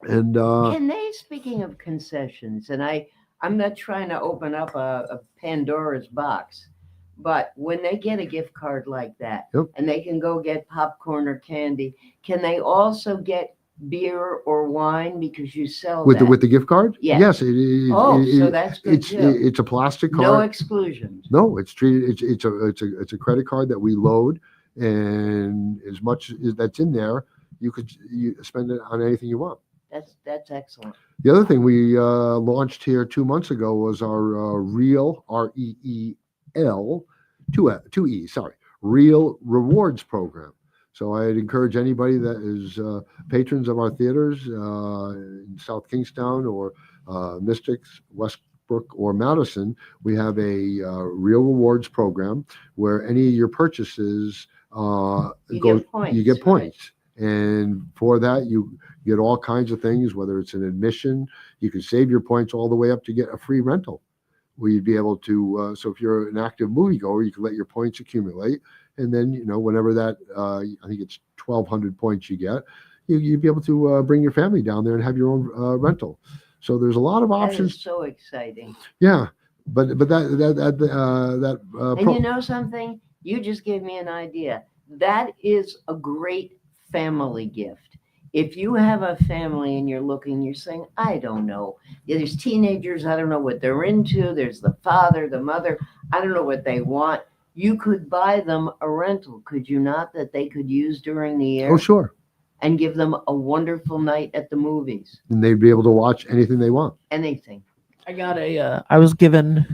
And Can they, speaking of concessions, and I'm not trying to open up a Pandora's box, but when they get a gift card like that, Yep. and they can go get popcorn or candy, can they also get beer or wine because you sell with that? the gift card, Yes. yes, So that's good it's too. it's a plastic No card. exclusions. No, it's treated. It's a credit card that we load, and as much as that's in there, you spend it on anything you want. That's excellent. The other thing we launched here 2 months ago was our Real REEL 2E Real Rewards program. So I'd encourage anybody that is patrons of our theaters in South Kingstown or Mystics, Westbrook, or Madison. We have a Real Rewards program where any of your purchases you get points. And for that, you get all kinds of things, whether it's an admission, you can save your points all the way up to get a free rental, where you'd be able to, so if you're an active moviegoer, you can let your points accumulate. And then, whenever that, I think it's 1,200 points you get, you'd be able to bring your family down there and have your own rental. So there's a lot of That options. is so exciting. Yeah. But And you know something? You just gave me an idea. That is a great family gift. If you have a family and you're saying, I don't know, there's teenagers, I don't know what they're into. There's the father, the mother, I don't know what they want. You could buy them a rental, could you not, that they could use during the year? Oh, sure. And give them a wonderful night at the movies. And they'd be able to watch anything they want. Anything. I got I was given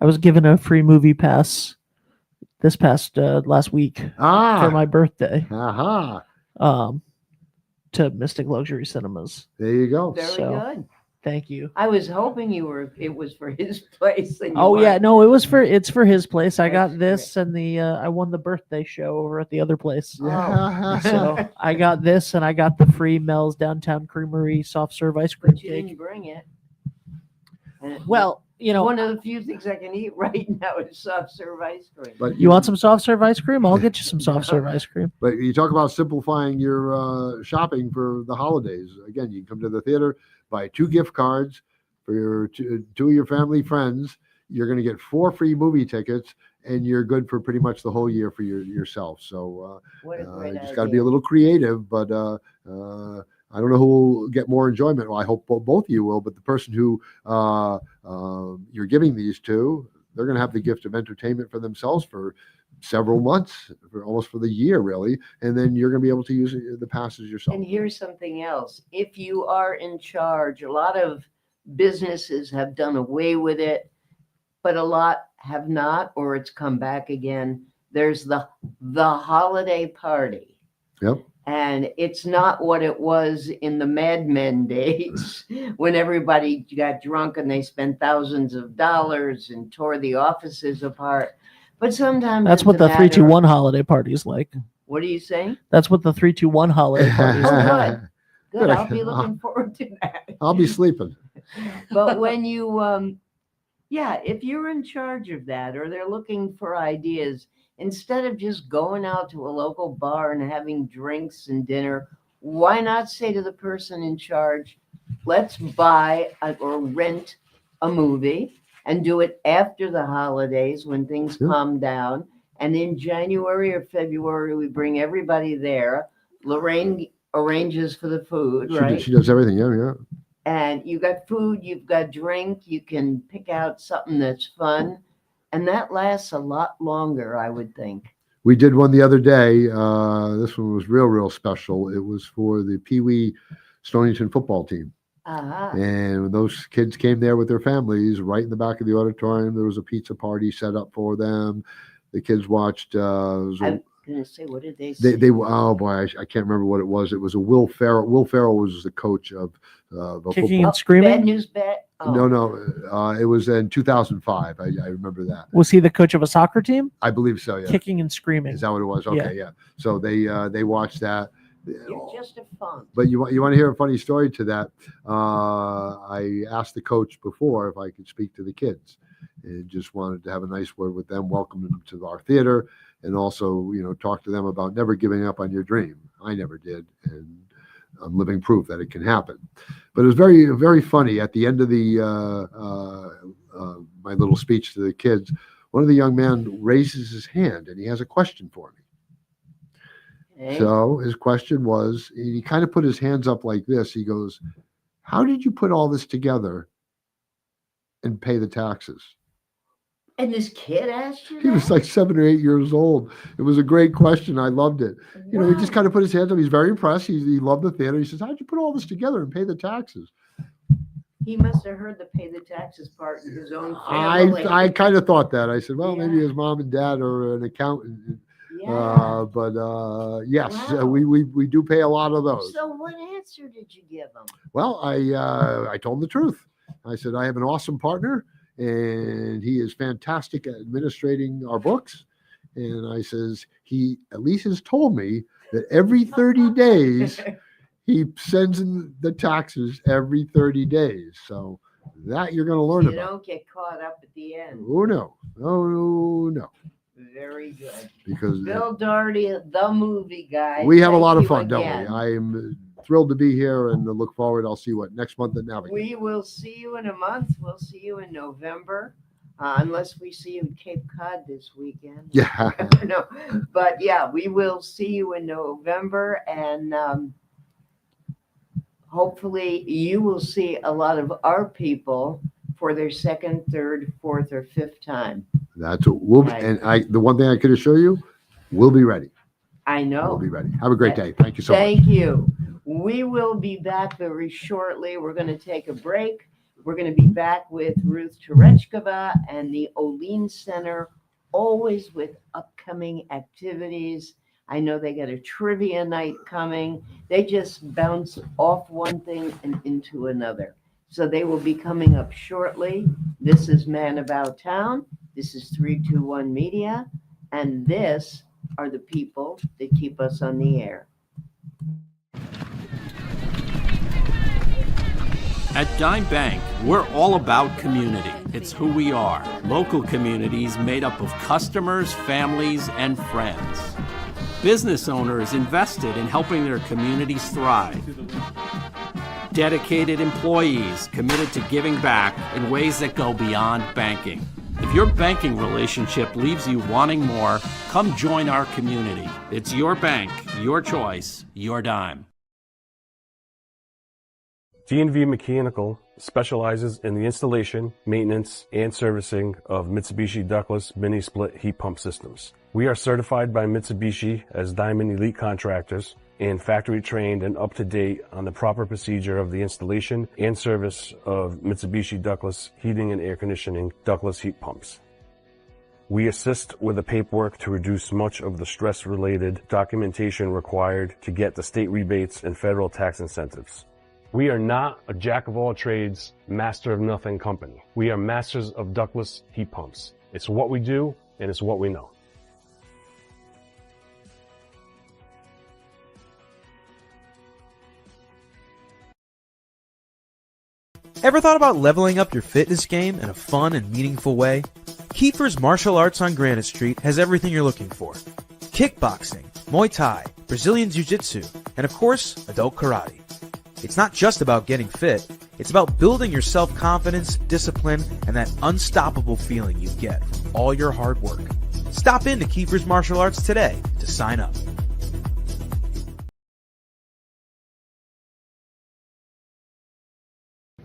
a free movie pass this past last week for my birthday Aha. to Mystic Luxury Cinemas. There you go. Very So, good. Thank you. I was hoping it was for his place. And you Oh yeah, weren't. no, it's for his place. I got That's this and I won the birthday show over at the other place. Yeah. So I got this and I got the free Mel's Downtown Creamery soft serve ice cream But you cake. didn't bring it. And Well, one of the few things I can eat right now is soft serve ice cream. But you want some soft serve ice cream? I'll get you some soft serve ice cream. But you talk about simplifying your shopping for the holidays. Again, you can come to the theater, buy 2 gift cards for your two of your family friends. you're going to get 4 free movie tickets, and you're good for pretty much the whole year for yourself. So What a great you just idea. got to be a little creative, but I don't know who will get more enjoyment. Well, I hope both of you will, but the person who you're giving these to, they're going to have the gift of entertainment for themselves for several months, almost for the year, really. And then you're going to be able to use the passes yourself. And here's something else. If you are in charge, a lot of businesses have done away with it, but a lot have not, or it's come back again. There's the holiday party. Yep. And it's not what it was in the Mad Men days when everybody got drunk and they spent thousands of dollars and tore the offices apart. But sometimes That's it's what a the matter 321 holiday party is like. What are you saying? That's what the 321 holiday party is Oh, like. good. Good. I'll be looking forward to that. I'll be sleeping. But when you, if you're in charge of that, or they're looking for ideas, instead of just going out to a local bar and having drinks and dinner, why not say to the person in charge, let's buy or rent a movie and do it after the holidays when things Yeah. calm down. And in January or February, we bring everybody there. Lorraine arranges for the food, right? She does everything. Yeah. And you got food, you've got drink, you can pick out something that's fun. And that lasts a lot longer, I would think. We did one the other day. This one was real special. It was for the Pee Wee Stonington football team. Uh-huh. And when those kids came there with their families, right in the back of the auditorium, there was a pizza party set up for them. The kids watched. I'm going to say, what did they say? They oh boy, I can't remember what it was. It was a Will Ferrell. Will Ferrell was the coach of the Kicking football. and screaming? Bad news bet? Oh. No, it was in 2005. I remember that. Was he the coach of a soccer team? I believe so. Yeah. Kicking and screaming. Is that what it was? Okay, yeah. So they watched that. You're just a fun. But you want to hear a funny story to that? I asked the coach before if I could speak to the kids, and just wanted to have a nice word with them, welcome them to our theater, and also talk to them about never giving up on your dream. I never did, and I'm living proof that it can happen. But it was very funny. At the end of my little speech to the kids, one of the young men raises his hand and he has a question for me. Okay. So his question was, he kind of put his hands up like this. He goes, how did you put all this together and pay the taxes? And this kid asked you He was that? like 7 or 8 years old. It was a great question. I loved it. He just kind of put his hands up. He's very impressed. He loved the theater. He says, how'd you put all this together and pay the taxes? He must have heard the pay the taxes part in his own family. I kind of thought that. I said, well, maybe Yeah. his mom and dad are an accountant. Yeah. But yes, Wow. we do pay a lot of those. So what answer did you give him? Well, I told him the truth. I said, I have an awesome partner, and he is fantastic at administrating our books. And I says, he at least has told me that every 30 days, he sends in the taxes every 30 days. So that you're going to learn You about. don't get caught up at the end. Oh, no. Oh, no. Very good. Because Bill Dougherty, the movie guy. we have a Thank lot of you fun, again. don't we? I am thrilled to be here and look forward. I'll see you next month at Navigate. We will see you in a month. We'll see you in November, unless we see you in Cape Cod this weekend. Yeah. No, but yeah, we will see you in November, and hopefully you will see a lot of our people for their second, third, fourth, or fifth time. That's what we'll be. Right. And the one thing I could assure you, we'll be ready. I We'll know. be ready. Have a great day. Thank you so much. Thank you. We will be back very shortly. We're going to take a break. We're going to be back with Ruth Turekova and the Olean Center, always with upcoming activities. I know they got a trivia night coming. They just bounce off one thing and into another. So they will be coming up shortly. This is Man About Town. This is 321 Media. And this are the people that keep us on the air. At Dime Bank, we're all about community. It's who we are. Local communities made up of customers, families, and friends. Business owners invested in helping their communities thrive. dedicated employees committed to giving back in ways that go beyond banking. If your banking relationship leaves you wanting more, come join our community. It's your bank, your choice, your dime. D&V Mechanical specializes in the installation, maintenance, and servicing of Mitsubishi ductless mini-split heat pump systems. We are certified by Mitsubishi as Diamond Elite Contractors and factory trained and up to date on the proper procedure of the installation and service of Mitsubishi ductless heating and air conditioning ductless heat pumps. We assist with the paperwork to reduce much of the stress-related documentation required to get the state rebates and federal tax incentives. We are not a jack-of-all-trades, master-of-nothing company. We are masters of ductless heat pumps. It's what we do, and it's what we know. Ever thought about leveling up your fitness game in a fun and meaningful way? Kiefer's Martial Arts on Granite Street has everything you're looking for. Kickboxing, Muay Thai, Brazilian Jiu-Jitsu, and of course, adult karate. It's not just about getting fit, it's about building your self-confidence, discipline, and that unstoppable feeling you get from all your hard work. Stop into Kiefer's Martial Arts today to sign up.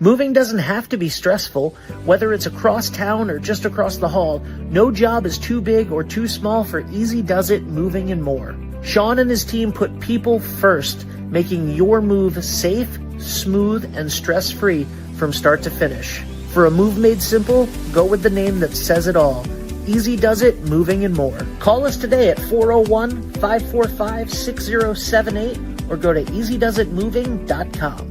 Moving doesn't have to be stressful. Whether it's across town or just across the hall, no job is too big or too small for Easy Does It Moving and More. Sean and his team put people first, making your move safe, smooth, and stress-free from start to finish. For a move made simple, go with the name that says it all. Easy Does It Moving and More. Call us today at 401-545-6078 or go to easydoesitmoving.com.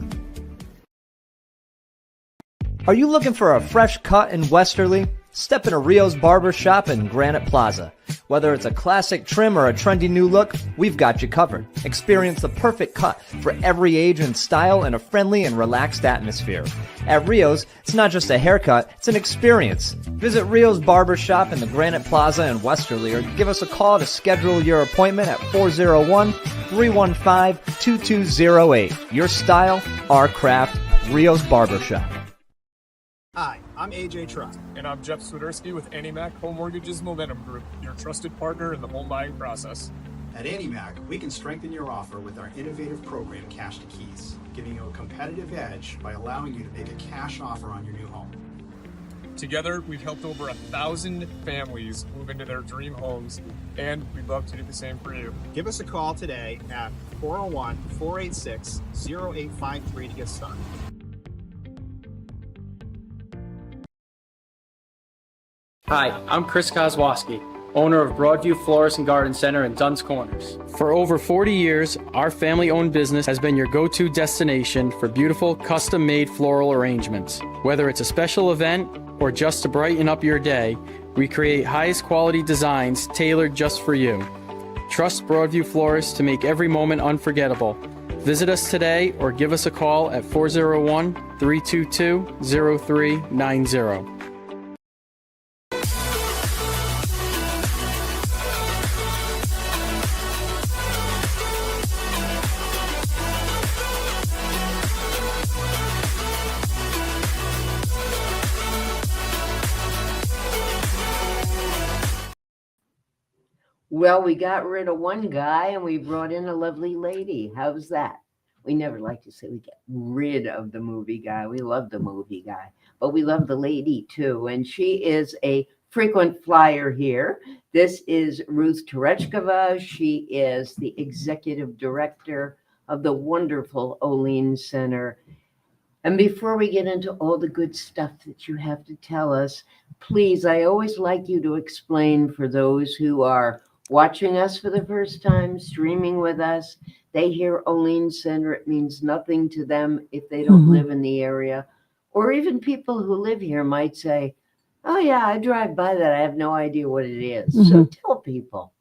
Are you looking for a fresh cut in Westerly? Step into Rio's Barber Shop in Granite Plaza. Whether it's a classic trim or a trendy new look, we've got you covered. Experience the perfect cut for every age and style in a friendly and relaxed atmosphere. At Rio's, it's not just a haircut, it's an experience. Visit Rio's Barber Shop in the Granite Plaza in Westerly or give us a call to schedule your appointment at 401-315-2208. Your style, our craft, Rio's Barber Shop. Hi, I'm AJ Trust. And I'm Jeff Swiderski with AnnieMac Home Mortgage's Momentum Group, your trusted partner in the home buying process. At AnnieMac, we can strengthen your offer with our innovative program, Cash to Keys, giving you a competitive edge by allowing you to make a cash offer on your new home. Together, we've helped over 1,000 families move into their dream homes, and we'd love to do the same for you. Give us a call today at 401-486-0853 to get started. Hi, I'm Chris Kozłowski, owner of Broadview Florist and Garden Center in Duns Corners. For over 40 years, our family-owned business has been your go-to destination for beautiful, custom-made floral arrangements. Whether it's a special event or just to brighten up your day, we create highest quality designs tailored just for you. Trust Broadview Florists to make every moment unforgettable. Visit us today or give us a call at 401-322-0390. Well, we got rid of one guy and we brought in a lovely lady. How's that? We never like to say we get rid of the movie guy. We love the movie guy, but we love the lady too. And she is a frequent flyer here. This is Ruth Turekova. She is the executive director of the wonderful Olean Center. And before we get into all the good stuff that you have to tell us, please, I always like you to explain for those who are watching us for the first time, streaming with us, they hear Olean Center, it means nothing to them if they don't live in the area. Or even people who live here might say, oh yeah, I drive by that, I have no idea what it is. So tell people.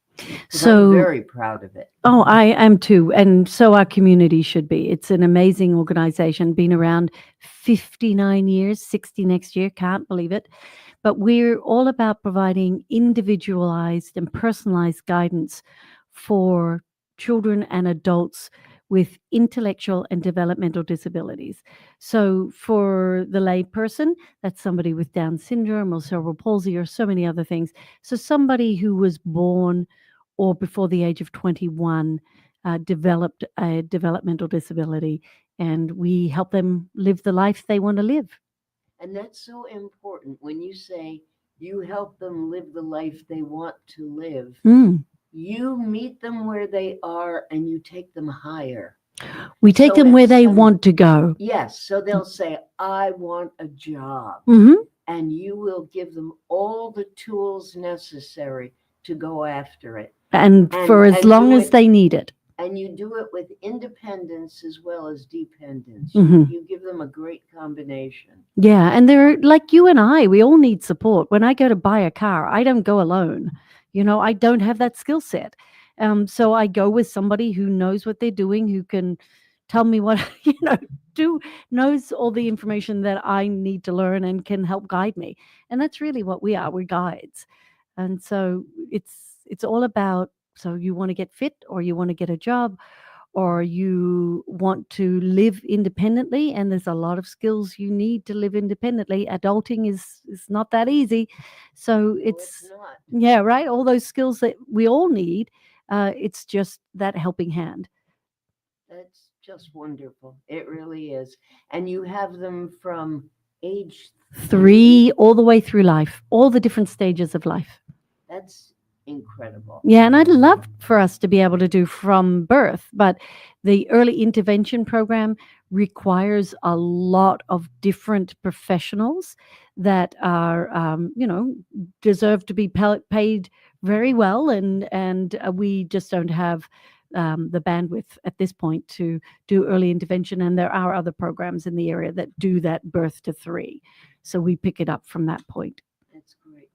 So I'm very proud of it. Oh, I am too. And so our community should be. It's an amazing organization, been around 59 years, 60 next year, can't believe it. But we're all about providing individualized and personalized guidance for children and adults with intellectual and developmental disabilities. So for the lay person, that's somebody with Down syndrome or cerebral palsy or so many other things. So somebody who was born or before the age of 21 developed a developmental disability, and we help them live the life they want to live. And that's so important when you say you help them live the life they want to live. You meet them where they are and you take them higher. We take So them where if they want to go. Yes. So they'll say, I want a job. And you will give them all the tools necessary to go after it. And for as long as they need it. And you do it with independence as well as dependence. You give them a great combination. Yeah, and they're like you and I, we all need support. When I go to buy a car, I don't go alone. You know, I don't have that skill set. So I go with somebody who knows what they're doing, who can tell me what, knows all the information that I need to learn and can help guide me. And that's really what we are. We're guides. And so it's all about, so you want to get fit or you want to get a job or you want to live independently, and there's a lot of skills you need to live independently. Adulting is not that easy. So it's yeah, right? All those skills that we all need, it's just that helping hand. That's just wonderful. It really is. And you have them from age 3 all the way through life, all the different stages of life. That's incredible. Yeah, and I'd love for us to be able to do from birth, but the early intervention program requires a lot of different professionals that are, deserve to be paid very well, and we just don't have the bandwidth at this point to do early intervention, and there are other programs in the area that do that birth to 3, so we pick it up from that point. That's great.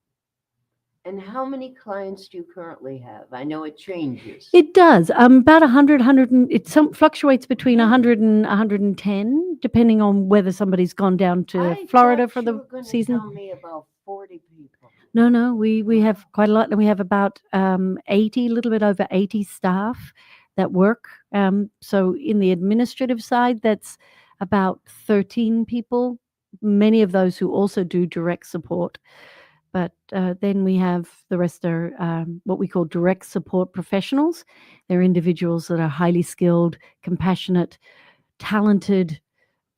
And how many clients do you currently have? I know it changes. It does. About 100, fluctuates between 100 and 110, depending on whether somebody's gone down to Florida for the season. Tell me about 40 people. No, we have quite a lot, and we have about 80, a little bit over 80 staff that work. So in the administrative side, that's about 13 people, many of those who also do direct support. But then we have the rest are what we call direct support professionals. They're individuals that are highly skilled, compassionate, talented,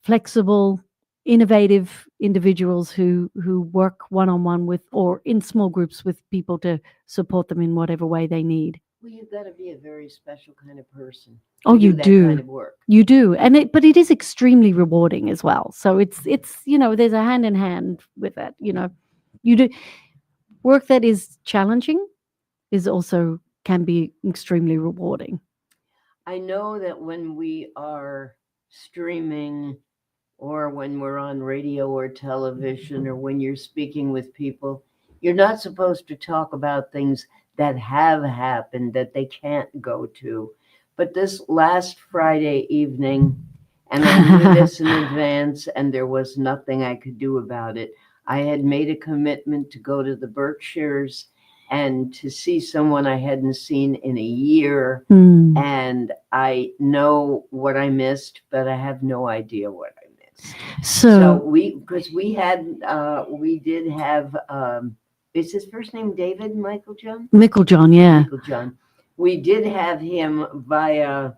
flexible, innovative individuals who work one-on-one with or in small groups with people to support them in whatever way they need. Well, you've got to be a very special kind of person. Oh, you that do. Kind of work. You do. But it is extremely rewarding as well. So it's there's a hand in hand with that, You do work that is challenging is also can be extremely rewarding. I know that when we are streaming or when we're on radio or television or when you're speaking with people, you're not supposed to talk about things that have happened that they can't go to. But this last Friday evening, and I knew this in advance and there was nothing I could do about it, I had made a commitment to go to the Berkshires and to see someone I hadn't seen in a year. And I know what I missed, but I have no idea what I missed. So we did have, is his first name David Michaeljohn? Michaeljohn, yeah. Michaeljohn. We did have him via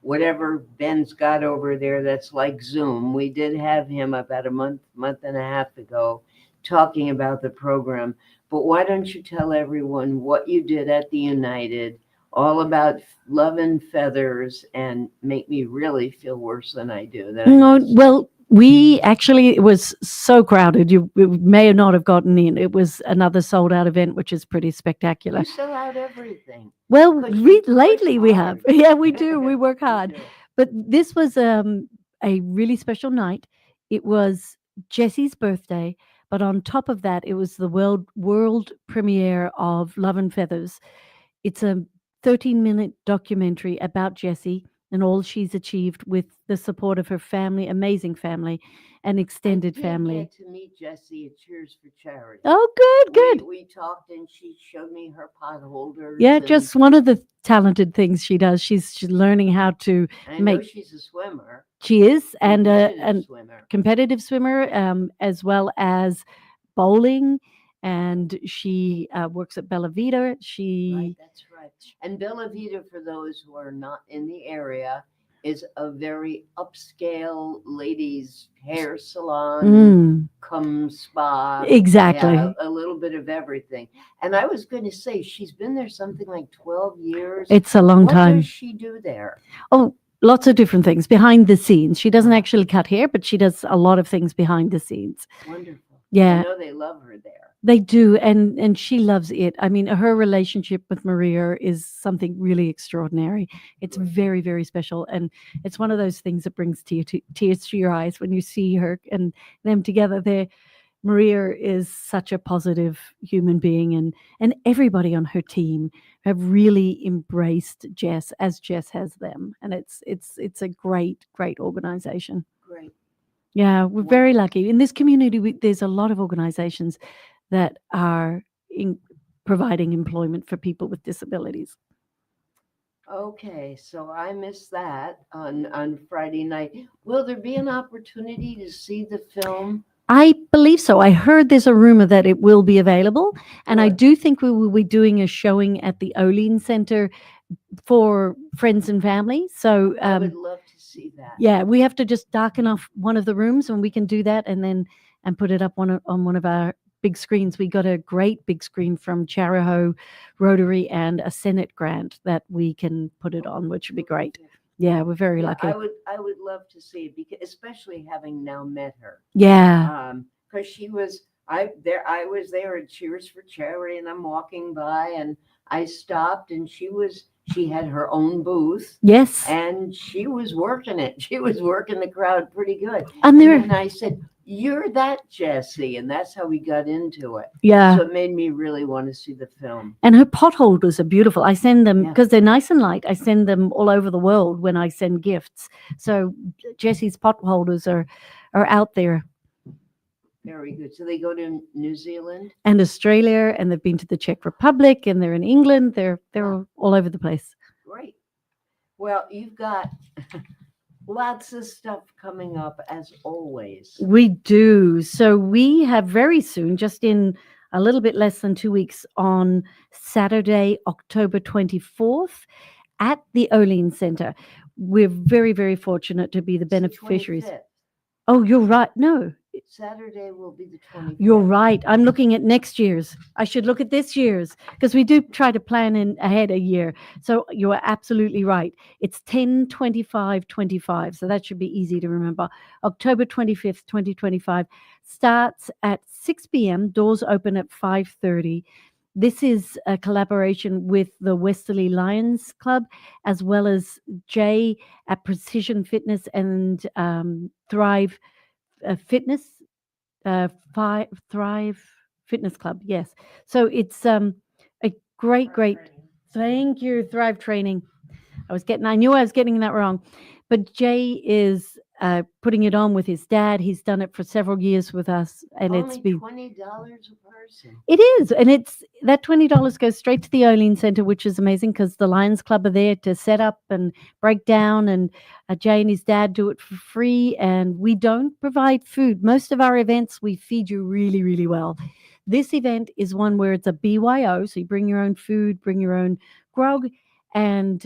whatever Ben's got over there that's like Zoom. We did have him about a month and a half ago talking about the program. But why don't you tell everyone what you did at the United, all about love and feathers, and make me really feel worse than I do. Well, it was so crowded. You may not have gotten in. It was another sold out event, which is pretty spectacular. You sell out everything. Well, lately we have. Yeah, we do. We work hard. But this was a really special night. It was Jesse's birthday, but on top of that, it was the world premiere of Love and Feathers. It's a 13-minute documentary about Jesse and all she's achieved with the support of her family, amazing family, and extended family. I did get to meet Jessie at Cheers for Charity. Oh, good. We talked and she showed me her pot holders. Yeah, and just one of the talented things she does. She's learning how to I know make. she's a swimmer. She is, and Competitive swimmer. competitive swimmer, as well as bowling, and she works at Bella Vita. Right, that's right. And Bella Vita, for those who are not in the area, is a very upscale ladies' hair salon, cum spa. Exactly. Yeah, a little bit of everything. And I was going to say, she's been there something like 12 years. It's a long What time. does she do there? Oh, lots of different things behind the scenes. She doesn't actually cut hair, but she does a lot of things behind the scenes. Wonderful. Yeah. I know they love her there. They do, and she loves it. I mean, her relationship with Maria is something really extraordinary. It's very, very special, and it's one of those things that brings tears to your eyes when you see her and them together. Maria is such a positive human being, and everybody on her team have really embraced Jess as Jess has them, and it's a great organization. Great. Yeah, we're very lucky in this community. There's a lot of organizations that are providing employment for people with disabilities. Okay, so I missed that on Friday night. Will there be an opportunity to see the film? I believe so. I heard there's a rumor that it will be available, and I do think we will be doing a showing at the Olean Center for friends and family. So I would love to see that. yeah, we have to just darken off one of the rooms, and we can do that, and put it up on one of our big screens. We got a great big screen from Charahoe Rotary and a Senate grant that we can put it on, which would be great. Yeah, we're very lucky. I would love to see it, because especially having now met her. Yeah. Because I was there at Cheers for Charity, and I'm walking by and I stopped, and she had her own booth. Yes. And she was working it. She was working the crowd pretty good. And then I said, "You're that Jessie," and that's how we got into it. Yeah. So it made me really want to see the film. And her pot holders are beautiful. I send them because they're nice and light. I send them all over the world when I send gifts. So Jessie's pot holders are out there. Very good. So they go to New Zealand and Australia, and they've been to the Czech Republic, and they're in England. They're all over the place. Great. Well, you've got lots of stuff coming up as always. We do. So we have very soon, just in a little bit less than 2 weeks, on Saturday, October 24th, at the Olean Center. We're very, very fortunate to be the beneficiaries. 25th. Oh, you're right. No, Saturday will be the 25th. you're right. I'm looking at next year's. I should look at this year's, because we do try to plan ahead a year. So you are absolutely right. It's 10/25/25. So that should be easy to remember. October 25th, 2025 starts at 6 p.m. Doors open at 5:30. This is a collaboration with the Westerly Lions Club, as well as Jay at Precision Fitness and Thrive Fitness, Thrive Fitness Club. Yes. So it's a great. Thank you, Thrive Training. I knew I was getting that wrong, but Jay is putting it on with his dad. He's done it for several years with us, and Only it's been $20 a person. It is, and it's that $20 goes straight to the Olean Center, which is amazing because the Lions Club are there to set up and break down, and Jay and his dad do it for free, and we don't provide food. Most of our events, we feed you really, really well. This event is one where it's a BYO, so you bring your own food, bring your own grog, and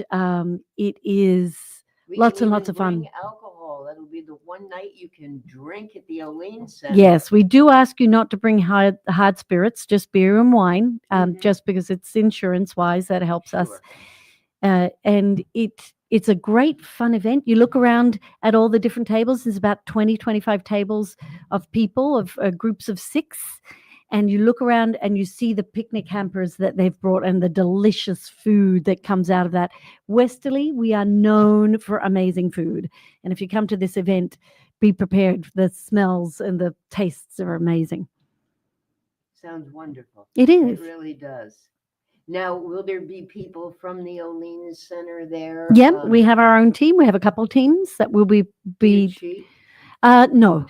it is lots and lots of fun. Bring alcohol. That'll be the one night you can drink at the Olean Center. Yes, we do ask you not to bring hard spirits, just beer and wine, just because it's insurance-wise, that helps us. And it's a great fun event. You look around at all the different tables. There's about 25 tables of people, of groups of 6. And you look around and you see the picnic hampers that they've brought and the delicious food that comes out of that. Westerly, we are known for amazing food. And if you come to this event, be prepared. The smells and the tastes are amazing. Sounds wonderful. It is. It really does. Now, will there be people from the Olean Center there? Yep, we have our own team. We have a couple teams that will be cheat? no.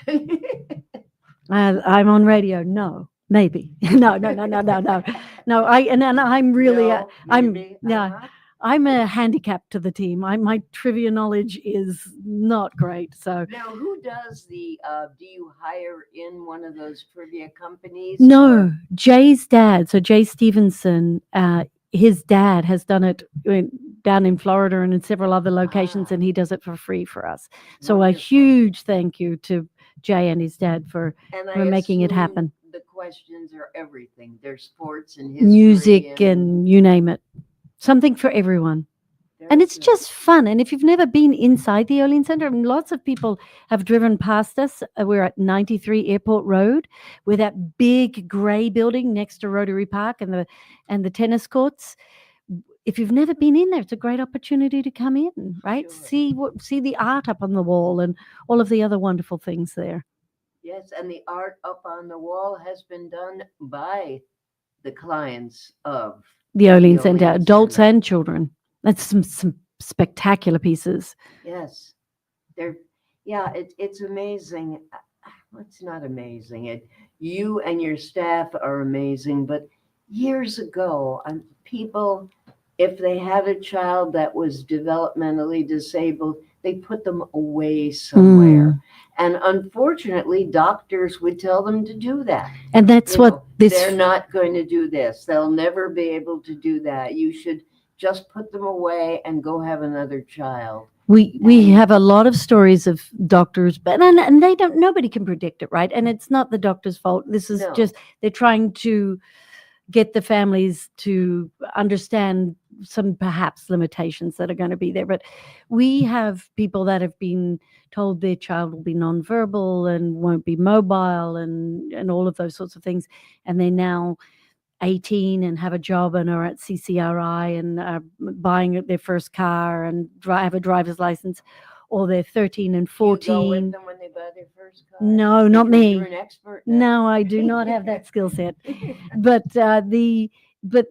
I'm on radio. No, maybe. No. No, and I'm really No, I'm maybe, yeah. I'm a handicap to the team. My trivia knowledge is not great. So Now, who does the? Do you hire in one of those trivia companies? no, or- Jay's dad. So Jay Stevenson, his dad has done it down in Florida and in several other locations, and he does it for free for us. So a huge thank you to Jay and his dad for And making it assume happen. The questions are everything. There's sports and history, Music and you name it. Something for everyone. And it's just fun. And if you've never been inside the Olean Center, lots of people have driven past us. We're at 93 Airport Road, with that big gray building next to Rotary Park and the tennis courts. If you've never been in there, it's a great opportunity to come in, right? See the art up on the wall and all of the other wonderful things there. Yes, and the art up on the wall has been done by the clients of The Olean Center, adults and children. That's some spectacular pieces. Yes, it's amazing. It's not amazing. You and your staff are amazing, but years ago, people, if they had a child that was developmentally disabled, they put them away somewhere. And unfortunately, doctors would tell them to do that. And that's they're not going to do this. They'll never be able to do that. You should just put them away and go have another child. We have a lot of stories of doctors, but and they don't. Nobody can predict it, right? And it's not the doctor's fault. This is just they're trying to get the families to understand some perhaps limitations that are going to be there. But we have people that have been told their child will be nonverbal and won't be mobile and all of those sorts of things, and they're now 18 and have a job and are at CCRI and are buying their first car and have a driver's license, or they're 13 and 14. You go with them when they buy their first car? No, not Because me. You're an expert now. No, I do not have that skill set. But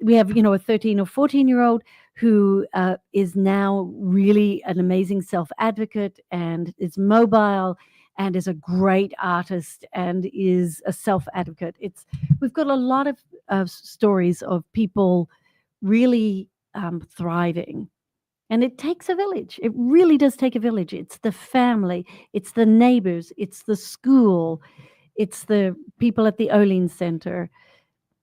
we have a 13 or 14-year-old who is now really an amazing self-advocate and is mobile and is a great artist and is a self-advocate. We've got a lot of stories of people really thriving. And it takes a village. It really does take a village. It's the family, it's the neighbors, it's the school, it's the people at the Olean Center,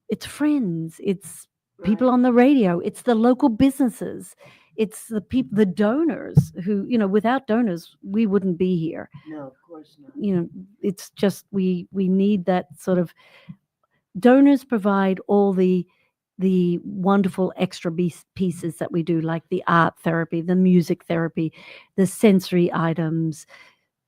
it's friends, it's people on the radio, it's the local businesses, it's the people, the donors who, without donors, we wouldn't be here. No, of course not. It's just we need that sort of donors provide all the wonderful extra pieces that we do, like the art therapy, the music therapy, the sensory items.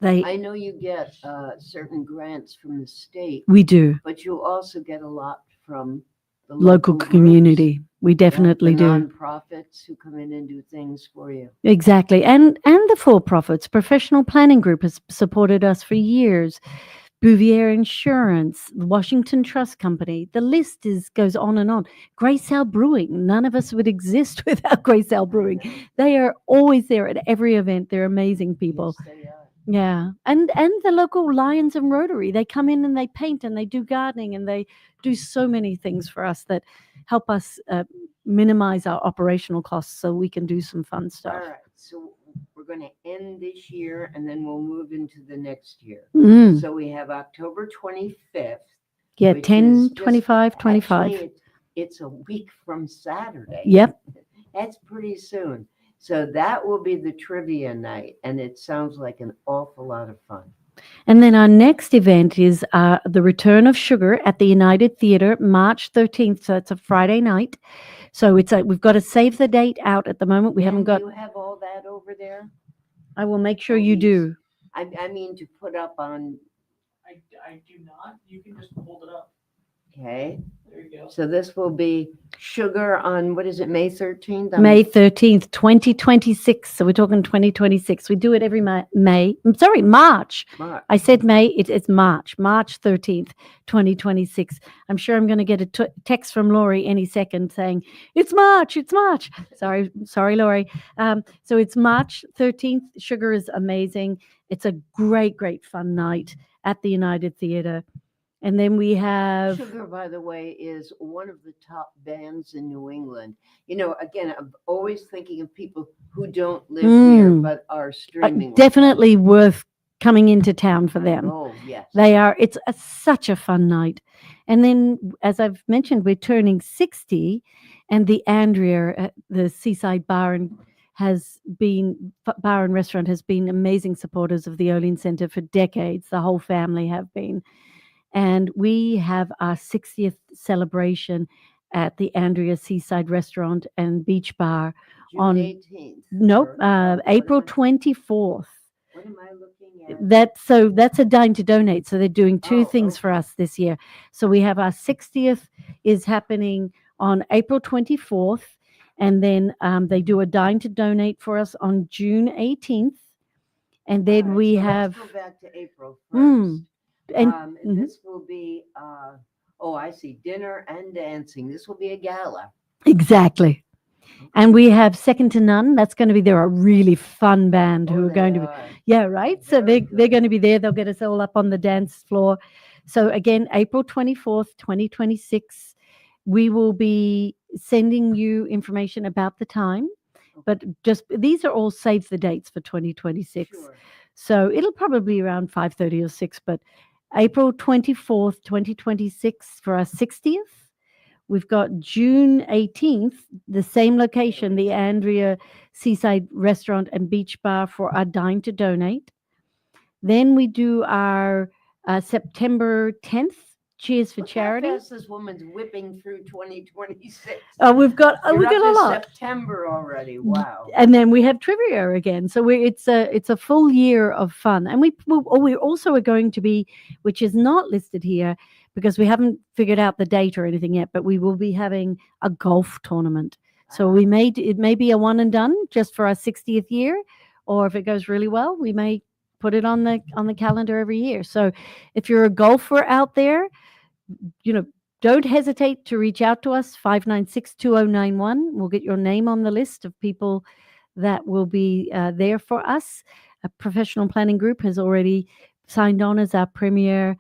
I know you get certain grants from the state. We do. But you also get a lot from the local community. We definitely do. Nonprofits who come in and do things for you. Exactly. And the for-profits. Professional Planning Group has supported us for years. Bouvier Insurance, the Washington Trust Company. The list goes on and on. Grace Ale Brewing. None of us would exist without Grace Ale Brewing. They are always there at every event. They're amazing people. Yes, they are. Yeah. And the local Lions and Rotary. They come in and they paint and they do gardening and they do so many things for us that help us minimize our operational costs so we can do some fun stuff. All right. So we're going to end this year and then we'll move into the next year. So we have October 25th. Yeah, which 10, is just- 25, 25. actually, it's a week from Saturday. Yep. That's pretty soon. So that will be the trivia night. And it sounds like an awful lot of fun. And then our next event is the Return of Sugar at the United Theater, March 13th. So it's a Friday night. So we've got to save the date out at the moment. We haven't got. Do you have all that over there? I will make sure you do. I mean to put up on. I do not. You can just hold it up. Okay. There you go. So this will be sugar on, what is it, May 13th? May 13th, 2026. So we're talking 2026. We do it every May. I'm sorry, March. March. I said May. It's March 13th, 2026. I'm sure I'm going to get a text from Lori any second saying, it's March. Sorry, Lori. So it's March 13th. Sugar is amazing. It's a great, great fun night at the United Theater. And then we have Sugar, by the way, is one of the top bands in New England. You know, again, I'm always thinking of people who don't live here but are streaming. with definitely worth coming into town for them. Oh, yes. They are. It's such a fun night. And then, as I've mentioned, we're turning 60, and the Andrea, the Seaside Bar and Restaurant has been amazing supporters of the Olean Center for decades. The whole family have been. And we have our 60th celebration at the Andrea Seaside Restaurant and Beach Bar June on 18th. April 24th. What am I looking at? That's a dine to donate. So they're doing two things for us this year. So we have our 60th is happening on April 24th, and then they do a dine to donate for us on June 18th, and then we have. Let's go back to April 1st. And This will be, I see, dinner and dancing. This will be a gala. Exactly. And we have Second to None. That's going to be, they're a really fun band who are going to be, yeah, right. So they're going to be there. They'll get us all up on the dance floor. So again, April 24th, 2026, we will be sending you information about the time, but just, these are all save the dates for 2026. Sure. So it'll probably be around 5:30 or 6, but April 24th, 2026 for our 60th. We've got June 18th, the same location, the Andrea Seaside Restaurant and Beach Bar for our Dine to Donate. Then we do our September 10th, Cheers for Charity. How fast this woman's whipping through 2026. We've got a lot. September already. Wow. And then we have trivia again. So it's a full year of fun. And we also are going to be, which is not listed here because we haven't figured out the date or anything yet, but we will be having a golf tournament. So it may be a one and done just for our 60th year, or if it goes really well, we may put it on the calendar every year. So if you're a golfer out there, don't hesitate to reach out to us, 596-2091. We'll get your name on the list of people that will be there for us. A professional planning group has already signed on as our premier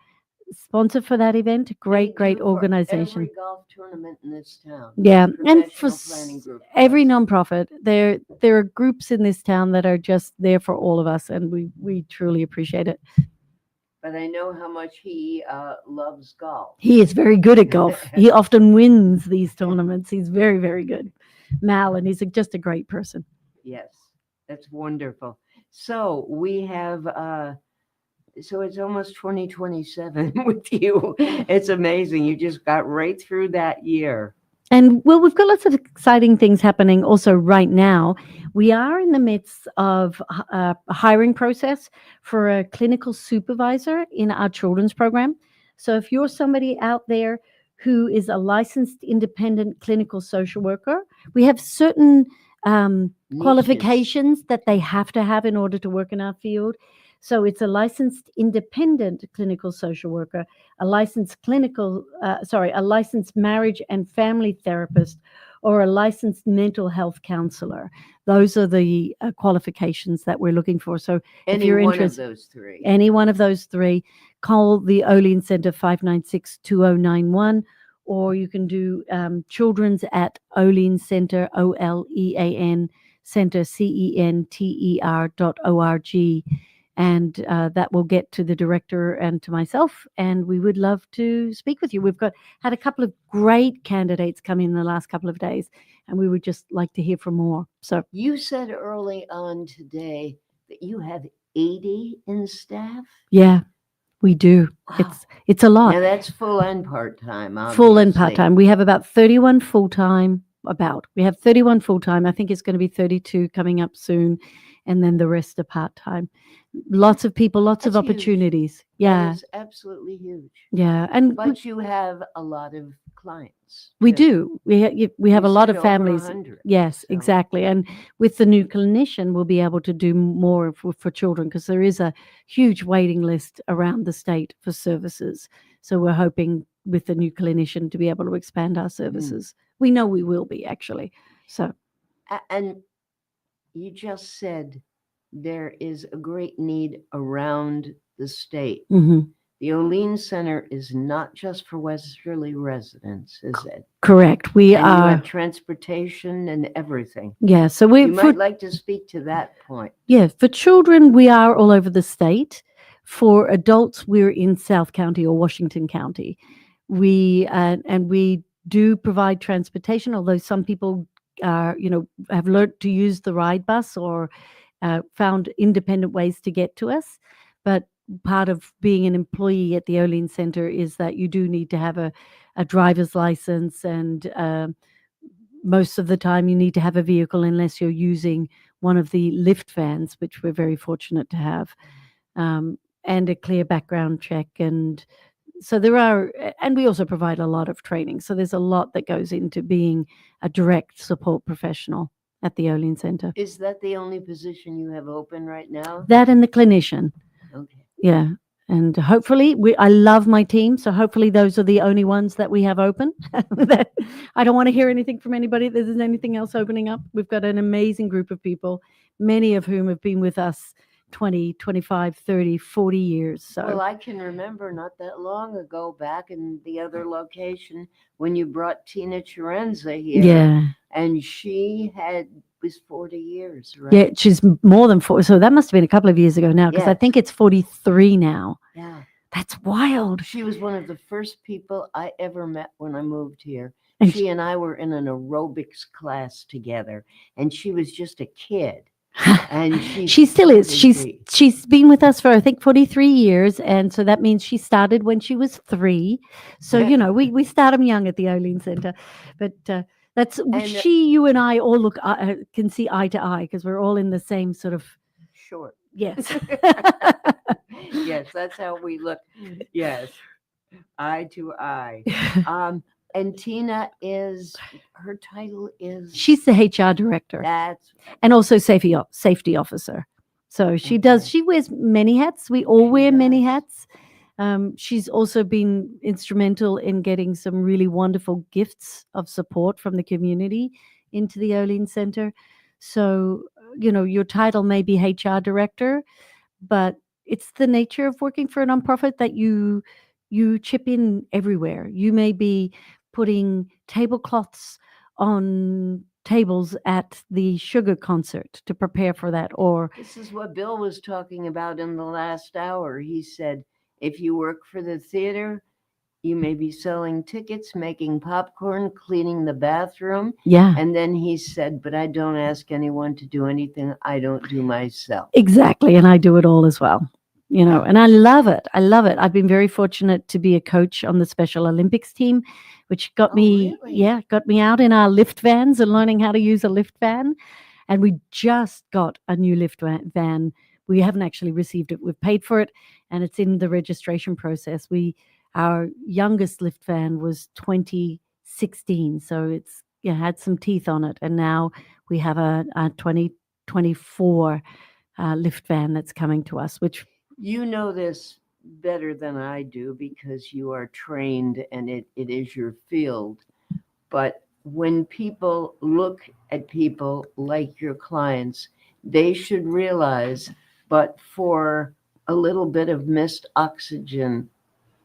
sponsor for that event. Great organization. Every golf tournament in this town. Yeah, and for planning group. every nonprofit, there are groups in this town that are just there for all of us, and we truly appreciate it. But I know how much he loves golf. He is very good at golf. He often wins these tournaments. He's very, very good. Mal, and he's just a great person. Yes, that's wonderful. So we have, so it's almost 2027 with you. It's amazing. You just got right through that year. And well, we've got lots of exciting things happening also right now. We are in the midst of a hiring process for a clinical supervisor in our children's program. So if you're somebody out there who is a licensed independent clinical social worker, we have certain qualifications that they have to have in order to work in our field. So it's a licensed independent clinical social worker, a licensed marriage and family therapist, or a licensed mental health counselor. Those are the qualifications that we're looking for. So if you're interested, any one of those three, call the Olean Center 596-2091, or you can do children's at Olean Center, OLEAN Center, CENTER.org. And that will get to the director and to myself, and we would love to speak with you. We've had a couple of great candidates come in the last couple of days, and we would just like to hear from more. So you said early on today that you have 80 in staff? Yeah, we do. Wow. It's a lot. Now that's full and part-time, obviously. Full and part-time. We have about 31 full-time, we have 31 full-time. I think it's going to be 32 coming up soon, and then the rest are part-time. lots of people, lots of That's huge. opportunities. That Yeah. is absolutely huge. Yeah. And But you have a lot of clients. we too. do. We have a lot said of over families. 100, Yes, so. exactly. And with the new clinician, we'll be able to do more for children because there is a huge waiting list around the state for services. So we're hoping with the new clinician to be able to expand our services. We know we will be actually. So And you just said there is a great need around the state. Mhm. The Olean Center is not just for Westerly residents, is it? correct. We And you are. have transportation and everything. Yeah. So we You might like to speak to that point. Yeah, for children, we are all over the state. For adults, we're in South County or Washington County. And we do provide transportation, although some people, have learned to use the ride bus or found independent ways to get to us. But part of being an employee at the Olean Center is that you do need to have a driver's license, and most of the time you need to have a vehicle unless you're using one of the lift vans, which we're very fortunate to have, and a clear background check. And so and we also provide a lot of training. So there's a lot that goes into being a direct support professional at the Olean Center. Is that the only position you have open right now? That and the clinician. Okay. Yeah. And hopefully, I love my team, so hopefully those are the only ones that we have open. I don't want to hear anything from anybody that there's anything else opening up. We've got an amazing group of people, many of whom have been with us 20, 25, 30, 40 years. So Well, I can remember not that long ago back in the other location when you brought Tina Chirenza here. Yeah. And she was 40 years, right? yeah, she's more than 4. So that must have been a couple of years ago now, because I Yes. think it's 43 now. Yeah. That's wild. She was one of the first people I ever met when I moved here. And She and I were in an aerobics class together, and she was just a kid. And She still is. 43. She's been with us for, I think, 43 years, and so that means she started when she was 3. So we start them young at the Olean Center, but that's you and I all can see eye to eye because we're all in the same sort of short. Yes. Yes, that's how we look. Yes, eye to eye. And Tina her title is. She's the HR director. That's and also safety officer. So she wears many hats. We all wear many hats. She's also been instrumental in getting some really wonderful gifts of support from the community into the Olean Center. So, your title may be HR director, but it's the nature of working for a nonprofit that you chip in everywhere. You may be putting tablecloths on tables at the sugar concert to prepare for that, or This is what Bill was talking about in the last hour. He said, if you work for the theater, you may be selling tickets, making popcorn, cleaning the bathroom. Yeah. And then he said, but I don't ask anyone to do anything I don't do myself. Exactly. And I do it all as well, and I love it. I love it. I've been very fortunate to be a coach on the Special Olympics team, which got me out in our lift vans and learning how to use a lift van. And we just got a new lift van. We haven't actually received it. We've paid for it, and it's in the registration process. Our youngest lift van was 2016, so it's had some teeth on it, and now we have a 2024 lift van that's coming to us, which You know this better than I do because you are trained and it is your field. But when people look at people like your clients, they should realize, but for a little bit of missed oxygen,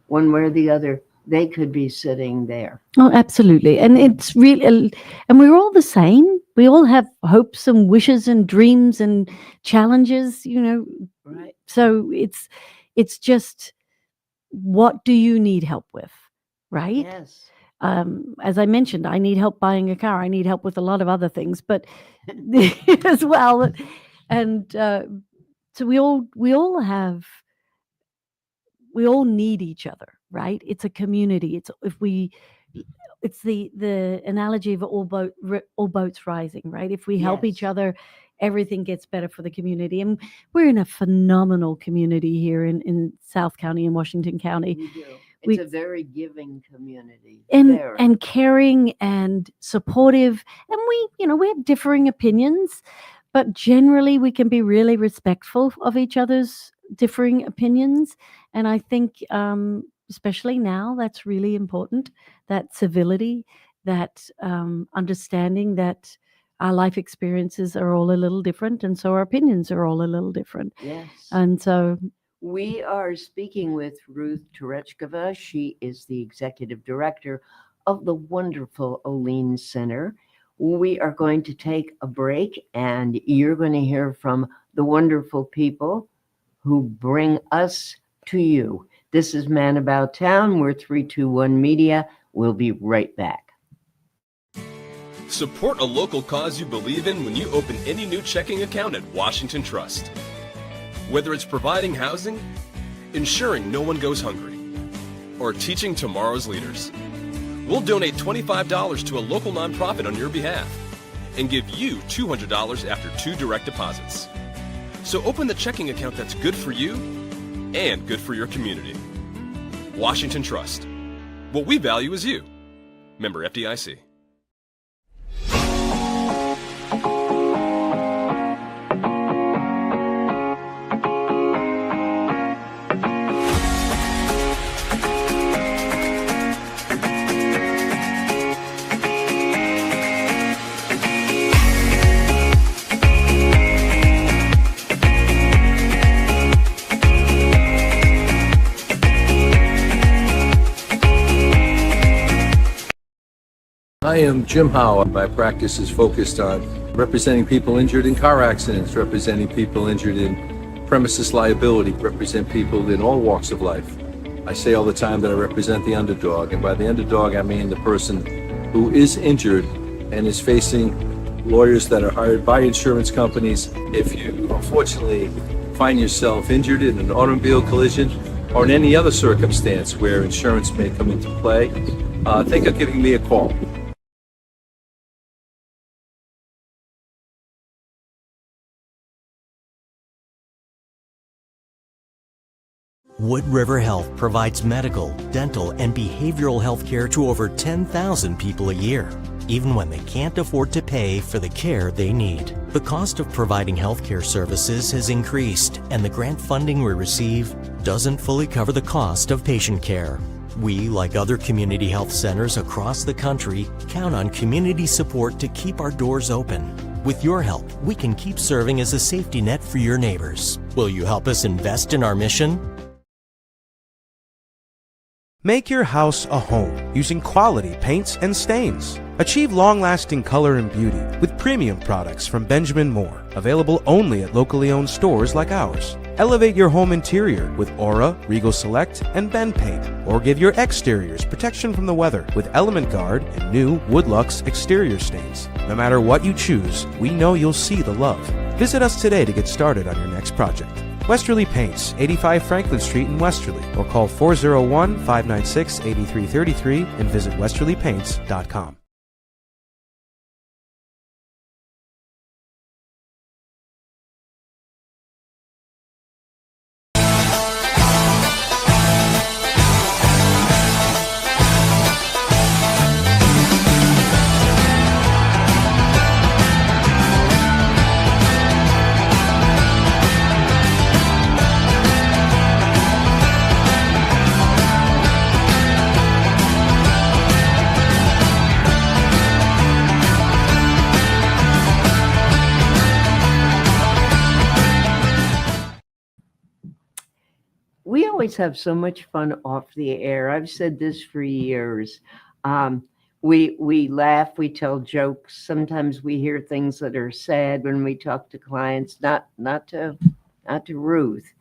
one way or the other, they could be sitting there. Oh, absolutely. And it's really, and we're all the same. We all have hopes and wishes and dreams and challenges, Right. So it's just, what do you need help with? Right. Yes. As I mentioned, I need help buying a car. I need help with a lot of other things, but as well. And so we all need each other, right? It's a community. It's the analogy of all boats rising, right? If we help each other, everything gets better for the community. And we're in a phenomenal community here in South County and Washington County. We do. It's a very giving community. And Very. and caring and supportive. And we have differing opinions, but generally we can be really respectful of each other's differing opinions. And I think especially now, that's really important, that civility, that understanding that our life experiences are all a little different, and so our opinions are all a little different. Yes. And so We are speaking with Ruth Turekova. She is the executive director of the wonderful Olean Center. We are going to take a break, and you're going to hear from the wonderful people who bring us to you. This is Man About Town. We're 321 Media. We'll be right back. Support a local cause you believe in when you open any new checking account at Washington Trust. Whether it's providing housing, ensuring no one goes hungry, or teaching tomorrow's leaders, we'll donate $25 to a local nonprofit on your behalf and give you $200 after 2 direct deposits. So open the checking account that's good for you and good for your community. Washington Trust. What we value is you. Member FDIC. I am Jim Howe. My practice is focused on representing people injured in car accidents, representing people injured in premises liability, represent people in all walks of life. I say all the time that I represent the underdog, and by the underdog I mean the person who is injured and is facing lawyers that are hired by insurance companies. If you unfortunately find yourself injured in an automobile collision or in any other circumstance where insurance may come into play, think of giving me a call. Wood River Health provides medical, dental, and behavioral health care to over 10,000 people a year, even when they can't afford to pay for the care they need. The cost of providing healthcare services has increased, and the grant funding we receive doesn't fully cover the cost of patient care. We, like other community health centers across the country, count on community support to keep our doors open. With your help, we can keep serving as a safety net for your neighbors. Will you help us invest in our mission? Make your house a home using quality paints and stains. Achieve long-lasting color and beauty with premium products from Benjamin Moore, available only at locally owned stores like ours. Elevate your home interior with Aura, Regal Select, and Ben Paint, or give your exteriors protection from the weather with Element Guard and new Woodlux exterior stains. No matter what you choose, we know you'll see the love. Visit us today to get started on your next project. Westerly Paints, 85 Franklin Street in Westerly, or call 401-596-8333 and visit westerlypaints.com. We always have so much fun off the air. I've said this for years. We laugh, we tell jokes. Sometimes we hear things that are sad when we talk to clients. Not to Ruth,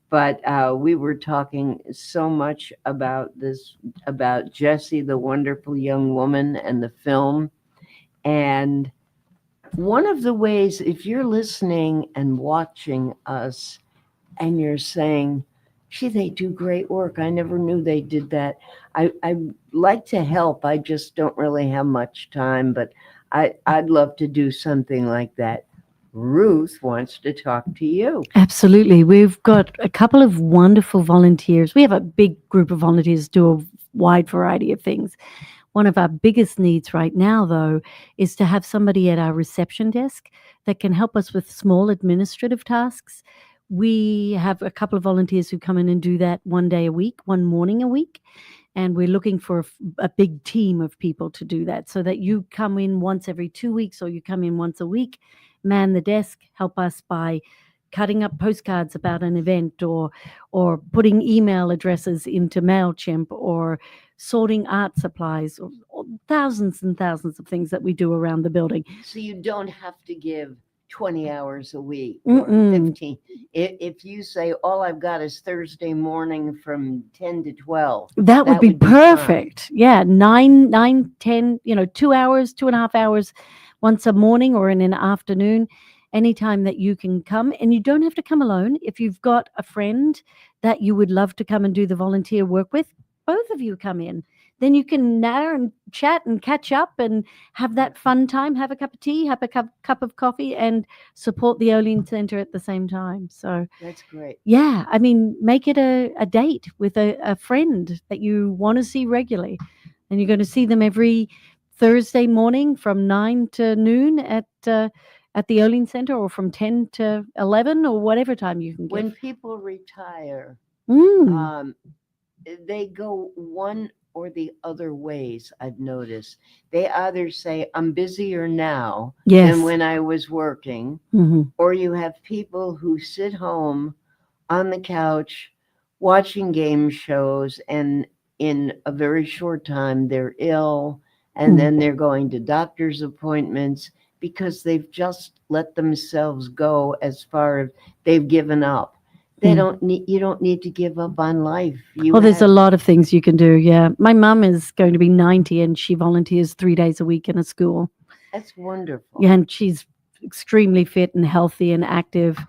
but we were talking so much about Jessie, the wonderful young woman, and the film. And one of the ways, if you're listening and watching us, and you're saying, gee, they do great work. I never knew they did that. I like to help. I just don't really have much time, but I'd love to do something like that. Ruth wants to talk to you. Absolutely. We've got a couple of wonderful volunteers. We have a big group of volunteers do a wide variety of things. One of our biggest needs right now, though, is to have somebody at our reception desk that can help us with small administrative tasks. We have a couple of volunteers who come in and do that one day a week, one morning a week. And we're looking for a big team of people to do that, so that you come in once every 2 weeks or you come in once a week, man the desk, help us by cutting up postcards about an event, or putting email addresses into MailChimp, or sorting art supplies, or thousands and thousands of things that we do around the building. So you don't have to give 20 hours a week or Mm-mm. 15. If you say all I've got is Thursday morning from 10 to 12, That would be fine. perfect. Yeah, 9, 10, 2 hours, 2.5 hours once a morning or in an afternoon, anytime that you can come. And you don't have to come alone. If you've got a friend that you would love to come and do the volunteer work with, both of you come in. Then you can natter and chat and catch up and have that fun time, have a cup of tea, have a cup of coffee, and support the Olean Center at the same time. So That's great. yeah, I mean, make it a date with a friend that you want to see regularly. And you're going to see them every Thursday morning from 9 to noon at the Olean Center, or from 10 to 11, or whatever time you can When give. people retire, Mm. they go one or the other ways, I've noticed. They either say, I'm busier now Yes. than when I was working, Mhm. or you have people who sit home on the couch watching game shows, and in a very short time they're ill, and then they're going to doctor's appointments because they've just let themselves go as far as they've given up. They don't need, you don't need to give up on life. You There's a have- lot of things you can do. Yeah. My mum is going to be 90 and she volunteers 3 days a week in a school. That's wonderful. Yeah, and she's extremely fit and healthy and active.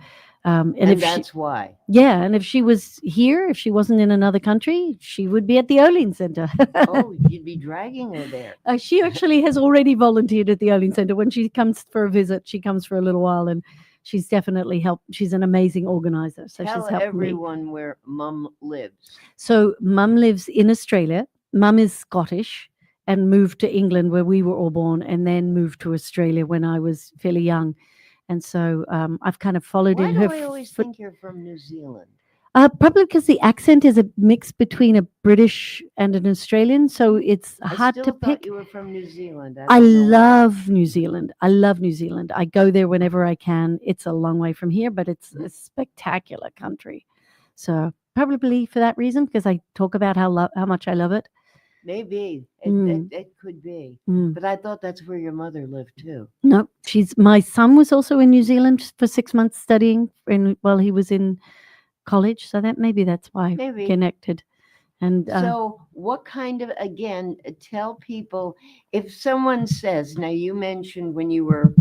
And if that's why. Yeah, and if she was here, if she wasn't in another country, she would be at the Olean Center. Oh, you'd be dragging her there. She actually has already volunteered at the Olean Center. When she comes for a visit, she comes for a little while, and she's definitely helped. She's an amazing organizer, so Tell she's helped me. everyone where Mum lives. So Mum lives in Australia. Mum is Scottish and moved to England where we were all born, and then moved to Australia when I was fairly young. And so I've kind of followed Why in do her I always think you're from New Zealand? Probably because the accent is a mix between a British and an Australian, so it's hard I to still pick. thought you were from New Zealand. I don't know why. love New Zealand. I love New Zealand. I go there whenever I can. It's a long way from here, but it's a spectacular country. So probably for that reason, because I talk about how much I love it. Maybe. Mm. It could be. Mm. But I thought that's where your mother lived too. No, my son was also in New Zealand for 6 months studying while he was in college. So that's why Maybe. connected. And So what kind of, again, tell people, if someone says, now you mentioned when you were,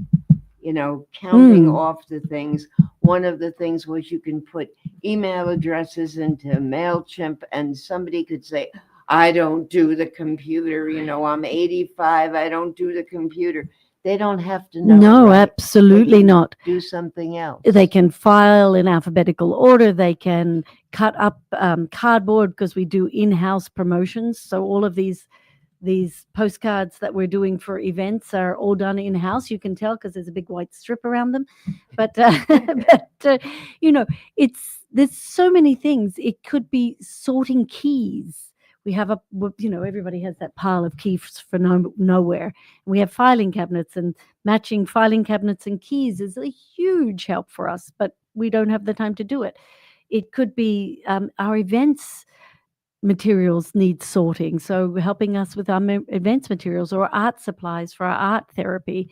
counting off the things, one of the things was you can put email addresses into MailChimp, and somebody could say, I don't do the computer, I'm 85, I don't do the computer. They don't have to know. no, right? absolutely They can not. Do something else. They can file in alphabetical order. They can cut up cardboard, because we do in-house promotions. So all of these postcards that we're doing for events are all done in-house. You can tell because there's a big white strip around them. But there's so many things. It could be sorting keys. We have everybody has that pile of keys for nowhere. We have filing cabinets, and matching filing cabinets and keys is a huge help for us, but we don't have the time to do it. It could be our events materials need sorting, so helping us with our events materials, or art supplies for our art therapy.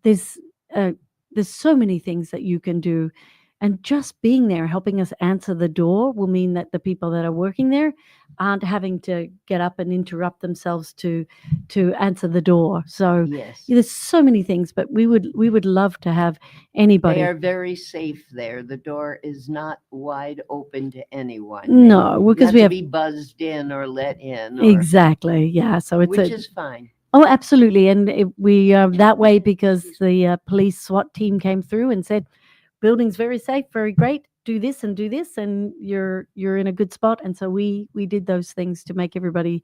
There's so many things that you can do. And just being there, helping us answer the door, will mean that the people that are working there aren't having to get up and interrupt themselves to answer the door. So Yes. there's so many things, but we would love to have anybody. They are very safe there. The door is not wide open to anyone. No, because you we have have to be buzzed in or let in. exactly, yeah. So it's which is fine. Oh, absolutely. And we that way because the police SWAT team came through and said, building's very safe, very great. Do this, and you're in a good spot. And so we did those things to make everybody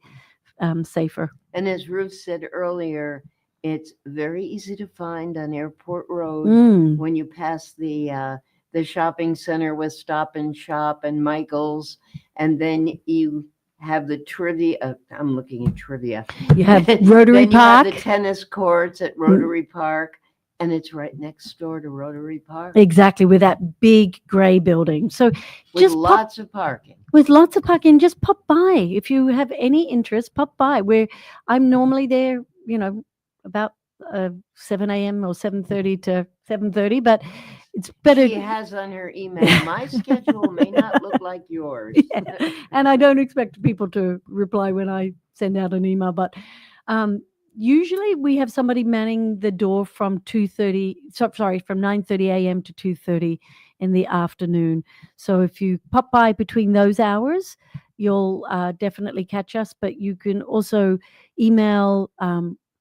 safer. And as Ruth said earlier, it's very easy to find on Airport Road when you pass the shopping center with Stop and Shop and Michael's, and then you have the trivia. I'm looking at trivia. You have Rotary then you Park. have the tennis courts at Rotary Park, and it's right next door to Rotary Park. Exactly, with that big gray building. So With just lots of parking. With lots of parking, just pop by. If you have any interest, pop by. I'm normally there, about 7 a.m. or 7:30 to 7:30, but it's better. She has on her email, my schedule may not look like yours. Yeah. And I don't expect people to reply when I send out an email, but usually we have somebody manning the door from 9:30 a.m. to 2:30 in the afternoon. So if you pop by between those hours, you'll definitely catch us. But you can also email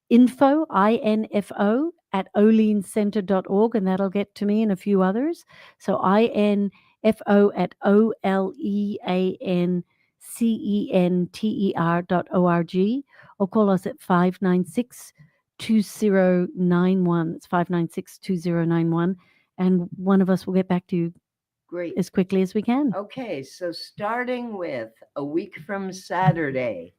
info, INFO, at oleancenter.org, and that'll get to me and a few others. So INFO at OLEANCENTER.org, or call us at 596-2091. It's 596-2091, and one of us will get back to you Great. as quickly as we can. Okay, so starting with a week from Saturday,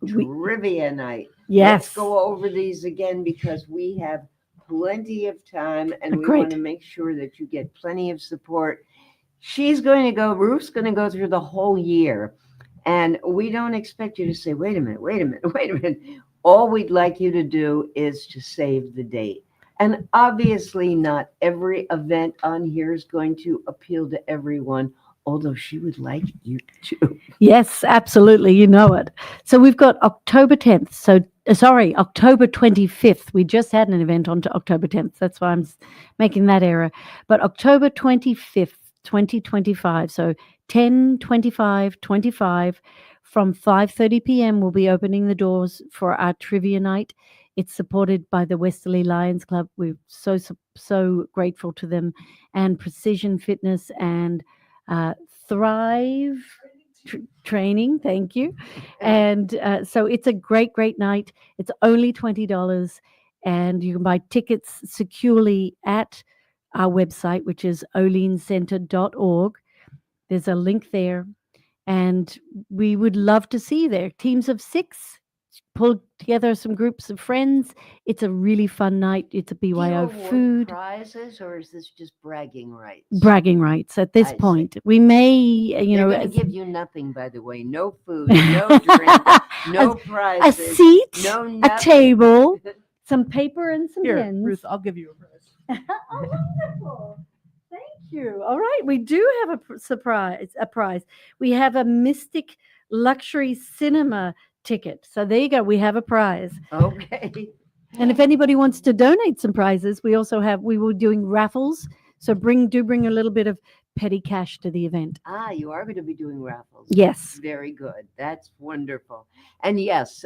trivia night. Yes. Let's go over these again because we have plenty of time and we Great. want to make sure that you get plenty of support. Ruth's going to go through the whole year, and we don't expect you to say, wait a minute. All we'd like you to do is to save the date. And obviously not every event on here is going to appeal to everyone, although she would like you to. Yes, absolutely. You know it. So we've got October 10th. October 25th. We just had an event on to October 10th. That's why I'm making that error. But October 25th, 2025. So 10/25/25 from 5:30 p.m. we'll be opening the doors for our trivia night. It's supported by the Westerly Lions Club. We're so grateful to them, and Precision Fitness and Thrive Training. Thank you. And so it's a great night. It's only $20, and you can buy tickets securely at our website, which is oleancenter.org. There's a link there, and we would love to see you there. Teams of 6. Pull together some groups of friends. It's a really fun night. It's a BYO food. Prizes, or is this just bragging rights? Bragging rights at this point. We may, They're going to give you nothing, by the way. No food, no drink, no a prizes. seat, no a nothing. table, some paper, and some Here, pens. Ruth, I'll give you a prize. Oh, wonderful. Thank you. All right. We do have a prize. We have a Mystic Luxury Cinema ticket. So there you go. We have a prize. Okay. And if anybody wants to donate some prizes, we were doing raffles. So bring a little bit of petty cash to the event. You are going to be doing raffles. Yes. Very good. That's wonderful. And yes,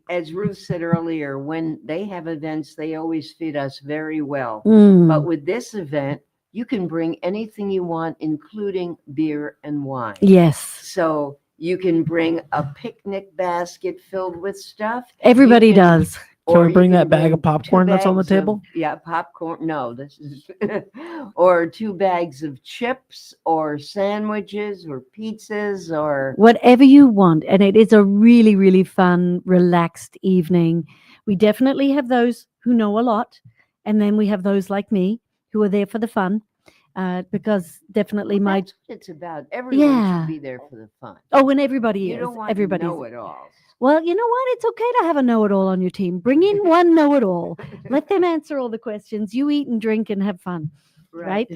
as Ruth said earlier, when they have events, they always feed us very well. But with this event, you can bring anything you want, including beer and wine. Yes. So you can bring a picnic basket filled with stuff. Everybody does. Can we bring that bag of popcorn that's on the table? Popcorn. No, this is or 2 bags of chips or sandwiches or pizzas or whatever you want. And it is a really, really fun, relaxed evening. We definitely have those who know a lot. And then we have those like me who are there for the fun. Because definitely that's what it's about. Everyone should be there for the fun. Oh, and everybody You is. don't want Everybody's know-it-alls. Well, you know what? It's okay to have a know-it-all on your team. Bring in one know-it-all. Let them answer all the questions. You eat and drink and have fun. Right?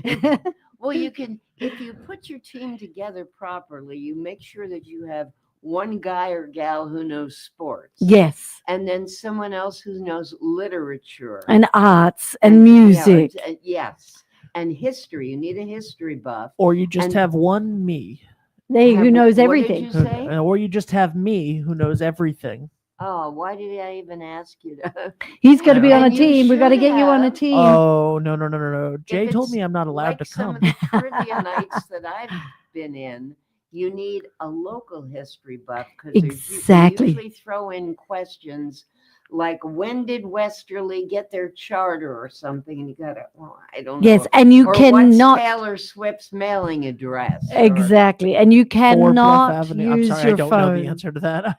Well, you can, if you put your team together properly, you make sure that you have one guy or gal who knows sports. Yes. And then someone else who knows literature. And arts and music. Yes. And history. You need a history buff. Or you just have one me. Who knows everything. Or you just have me who knows everything. Oh, why did I even ask you to? He's going to be on a And you team. We got to should get you on a have. team. Oh, no. Jay told it's me I'm not allowed like to some come. of the trivia nights that I've been in, you need a local history buff because they Exactly. usually throw in questions like when did Westerly get their charter or something, and you gotta, well, I don't know. Yes, and you or cannot- what's Taylor Swift's mailing address? Exactly. And you 4 Bluff cannot Avenue. I'm use sorry, your I don't phone. know the answer to that.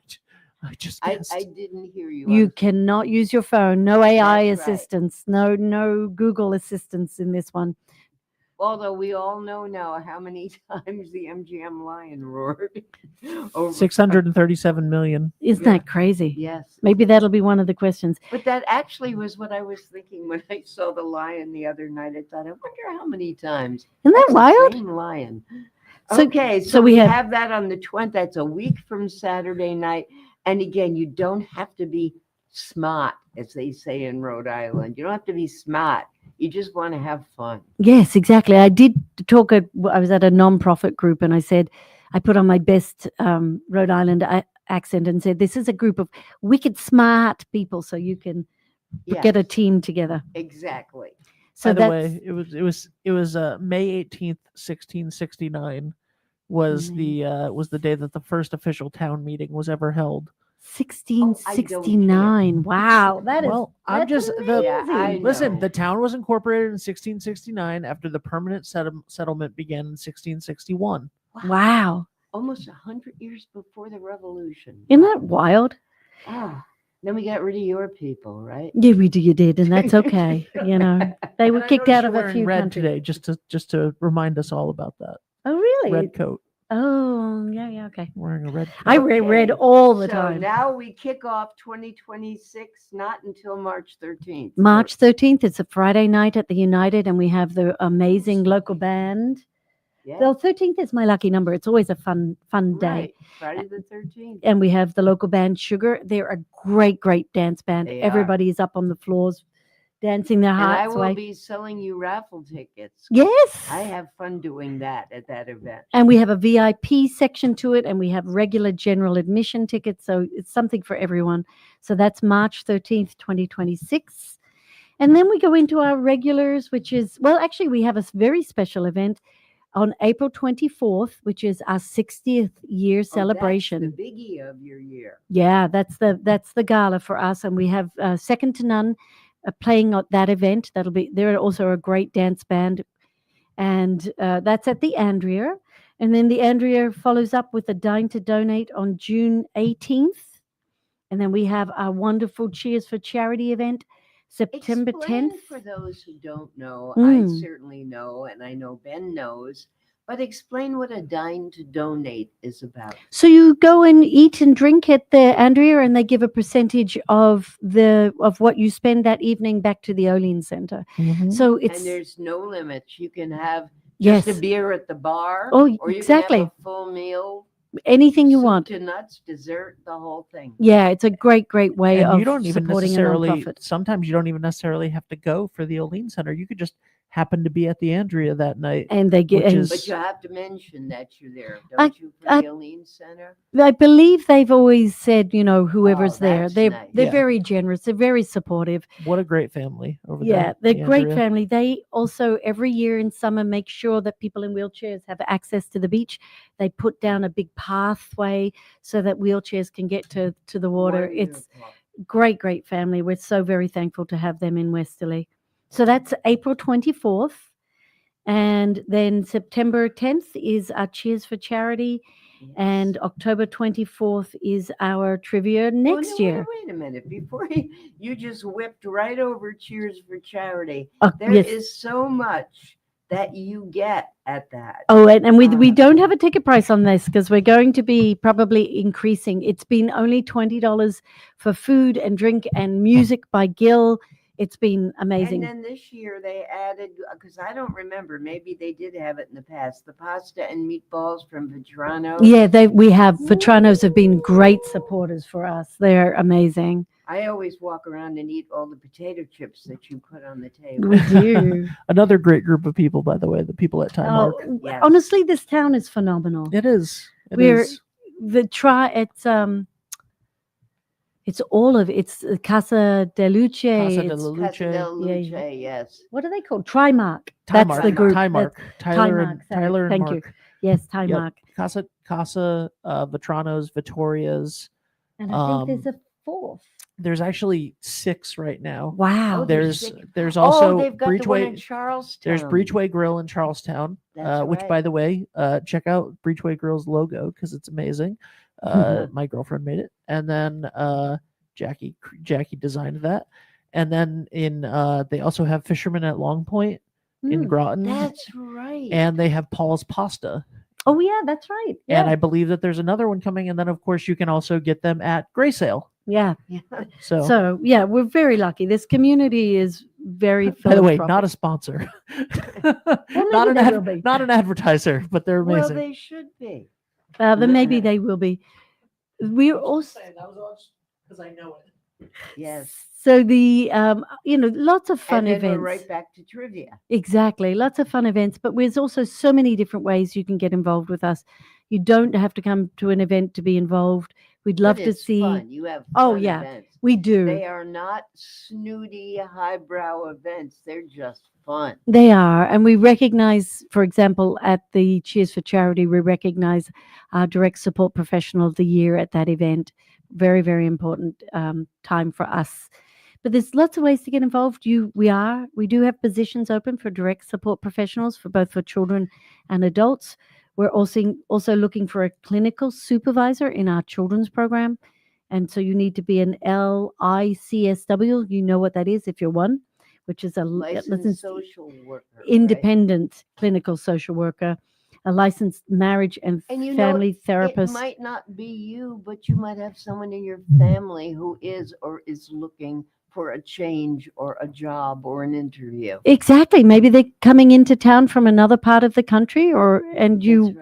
I just guessed. I didn't hear you. You cannot use your phone. No AI That's right. assistance. No Google assistance in this one. Although we all know now how many times the MGM Lion roared. over 637 million. Isn't that crazy? Yes. Maybe that'll be one of the questions. But that actually was what I was thinking when I saw the lion the other night. I thought, I wonder how many times. Isn't that That's the wild? same lion. So- Okay, so so we we have- have that on the 20th. That's a week from Saturday night. And again, you don't have to be smart, as they say in Rhode Island. You don't have to be smart. You just want to have fun. Yes, exactly. I did talk I was at a non-profit group and I said, I put on my best Rhode Island accent and said, this is a group of wicked smart people, so you can get a Yes. team together. Exactly. So By the that's way, it was May 18th, 1669 was the day that the first official town meeting was ever held. 1669. Wow, that is. Well, I'm that's just amazing. listen. The town was incorporated in 1669 after the permanent settlement began in 1661. Wow. Almost 100 years before the revolution. Isn't that wild? Ah, then we got rid of your people, right? Yeah, you did, and that's okay. You know, they were And I kicked noticed out you're of a wearing few red countries. today, just to remind us all about that. Oh, really? Red coat. Oh, yeah, okay. Wearing a red. I wear red all the so time. now we kick off 2026, not until March 13th. March 13th, it's a Friday night at the United, and we have the amazing local band. Yeah. The 13th is my lucky number. It's always a fun day. Right, Friday the 13th. And we have the local band Sugar. They're a great dance band. They are. Everybody is up on the floors dancing their And I hearts will away. be selling you raffle tickets. Yes. I have fun doing that at that event. And we have a VIP section to it, and we have regular general admission tickets. So it's something for everyone. So that's March 13th, 2026. And then we go into our regulars, which is, well, actually, we have a very special event on April 24th, which is our 60th year celebration. That's the biggie of your year. Yeah, that's the gala for us, and we have Second to None playing at that event. They're also a great dance band, and that's at the Andrea. And then the Andrea follows up with a Dine to Donate on June 18th, and then we have our wonderful Cheers for Charity event September Explain 10th. for those who don't know, Mm. I certainly know, and I know Ben knows, but explain what a Dine to Donate is about. So you go and eat and drink at the Andrea, and they give a percentage of what you spend that evening back to the Olean Center. So it's and there's no limits. You can have Yes. just a beer at the bar, Oh, or you exactly. can have a full meal, anything you soup want. to nuts, dessert, the whole thing. Yeah, it's a great way And of you don't even supporting a necessarily. nonprofit. Sometimes you don't even necessarily have to go for the Olean Center. You could just happen to be at the Andrea that night, And they get- which and- is But you have to mention that you're there, I- don't you, for I- the Olean Center? I believe they've always said, whoever's there. that's They're nice. they're very generous. They're very supportive. what a great family over there. Yeah, they're the great Andrea. family. They also every year in summer make sure that people in wheelchairs have access to the beach. They put down a big pathway so that wheelchairs can get to the water. It's great family. We're so very thankful to have them in Westerly. So that's April 24th. And then September 10th is our Cheers for Charity. And October 24th is our trivia next year. Wait a minute. Before you just whipped right over Cheers for Charity. Oh, There yes. is so much that you get at that. Oh, and we don't have a ticket price on this because we're going to be probably increasing. It's been only $20 for food and drink and music by Gil. It's been amazing. And then this year they added, because I don't remember, maybe they did have it in the past, the pasta and meatballs from Vetrano. Yeah, we have Vetranos have been great supporters for us. They're amazing. I always walk around and eat all the potato chips that you put on the table. We do. Another great group of people, by the way, the people at Time Mark. Oh, honestly, this town is phenomenal. It is. It We're is. it's It's all of it's Casa de Luce. Casa de it's- la Casa del Yeah, Luce, yes. What are they called? Trimark. That's Tymark, the group. Tymark, That's Tyler Trimark, and sorry. Tyler and Thank Mark. you. Yes, Yep. Trimark. Casa, Vitranos, Vittorias. And I think there's a fourth. There's actually 6 right now. Wow. Oh, There's six. also they've got the one in Breachway. Charlestown. There's Breachway Grill in Charlestown, That's which, right. by the way, check out Breachway Grill's logo because it's amazing. My girlfriend made it, and then Jackie designed that. And then they also have Fisherman at Long Point in Groton. That's right. And they have Paul's Pasta. Oh yeah, that's right. Yeah. And I believe that there's another one coming. And then, of course, you can also get them at Gray Sale. Yeah. So yeah, we're very lucky. This community is very. By the way, philanthropic. not a sponsor, Well, maybe they will be. not an advertiser, but they're Well, amazing. they should be. Then maybe they will be. We're also that was all because I know it. Yes. so the lots of fun and then events. we're right back to trivia. Exactly. Lots of fun events, but there's also so many different ways you can get involved with us. You don't have to come to an event to be involved. We'd love But to it's see. fun. You have Oh, fun yeah, events. we do. They are not snooty, highbrow events. They're just fun. They are. And we recognize, for example, at the Cheers for Charity, we recognize our Direct Support Professional of the Year at that event. Very, very important time for us. But there's lots of ways to get involved. We do have positions open for direct support professionals for both for children and adults. We're also looking for a clinical supervisor in our children's program. And so you need to be an LICSW. You know what that is if you're one, which is a Licensed social worker. independent clinical social worker, a licensed marriage and And family therapist. It might not be you, but you might have someone in your family who is or is looking for a change or a job or an interview. Exactly. Maybe they're coming into town from another part of the country, and you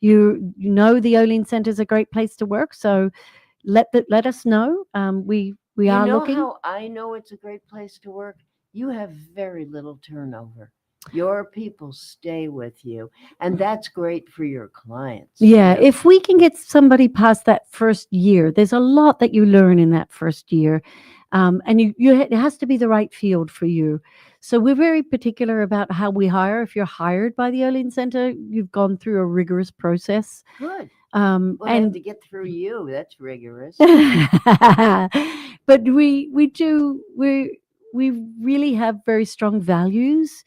know the Olean Center is a great place to work. So let us know. We You are know looking. how I know it's a great place to work? You have very little turnover. Your people stay with you, and that's great for your clients. Yeah, if we can get somebody past that first year, there's a lot that you learn in that first year. And it has to be the right field for you. So we're very particular about how we hire. If you're hired by the Olean Center, you've gone through a rigorous process. Good. And Well, I have to get through you. That's rigorous. but we really have very strong values.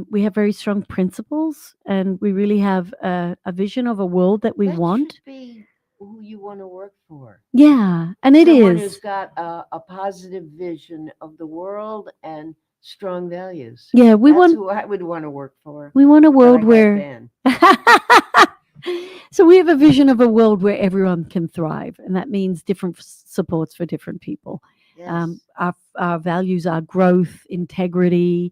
We have very strong principles, and we really have a vision of a world that we That want. should be who you want to work for. Yeah, and it Someone is. who's got a positive vision of the world and strong values. Yeah, we That's want- who I would want to work for. We want a But world I where. have been. So we have a vision of a world where everyone can thrive, and that means different supports for different people. Yes. Our values are growth, integrity,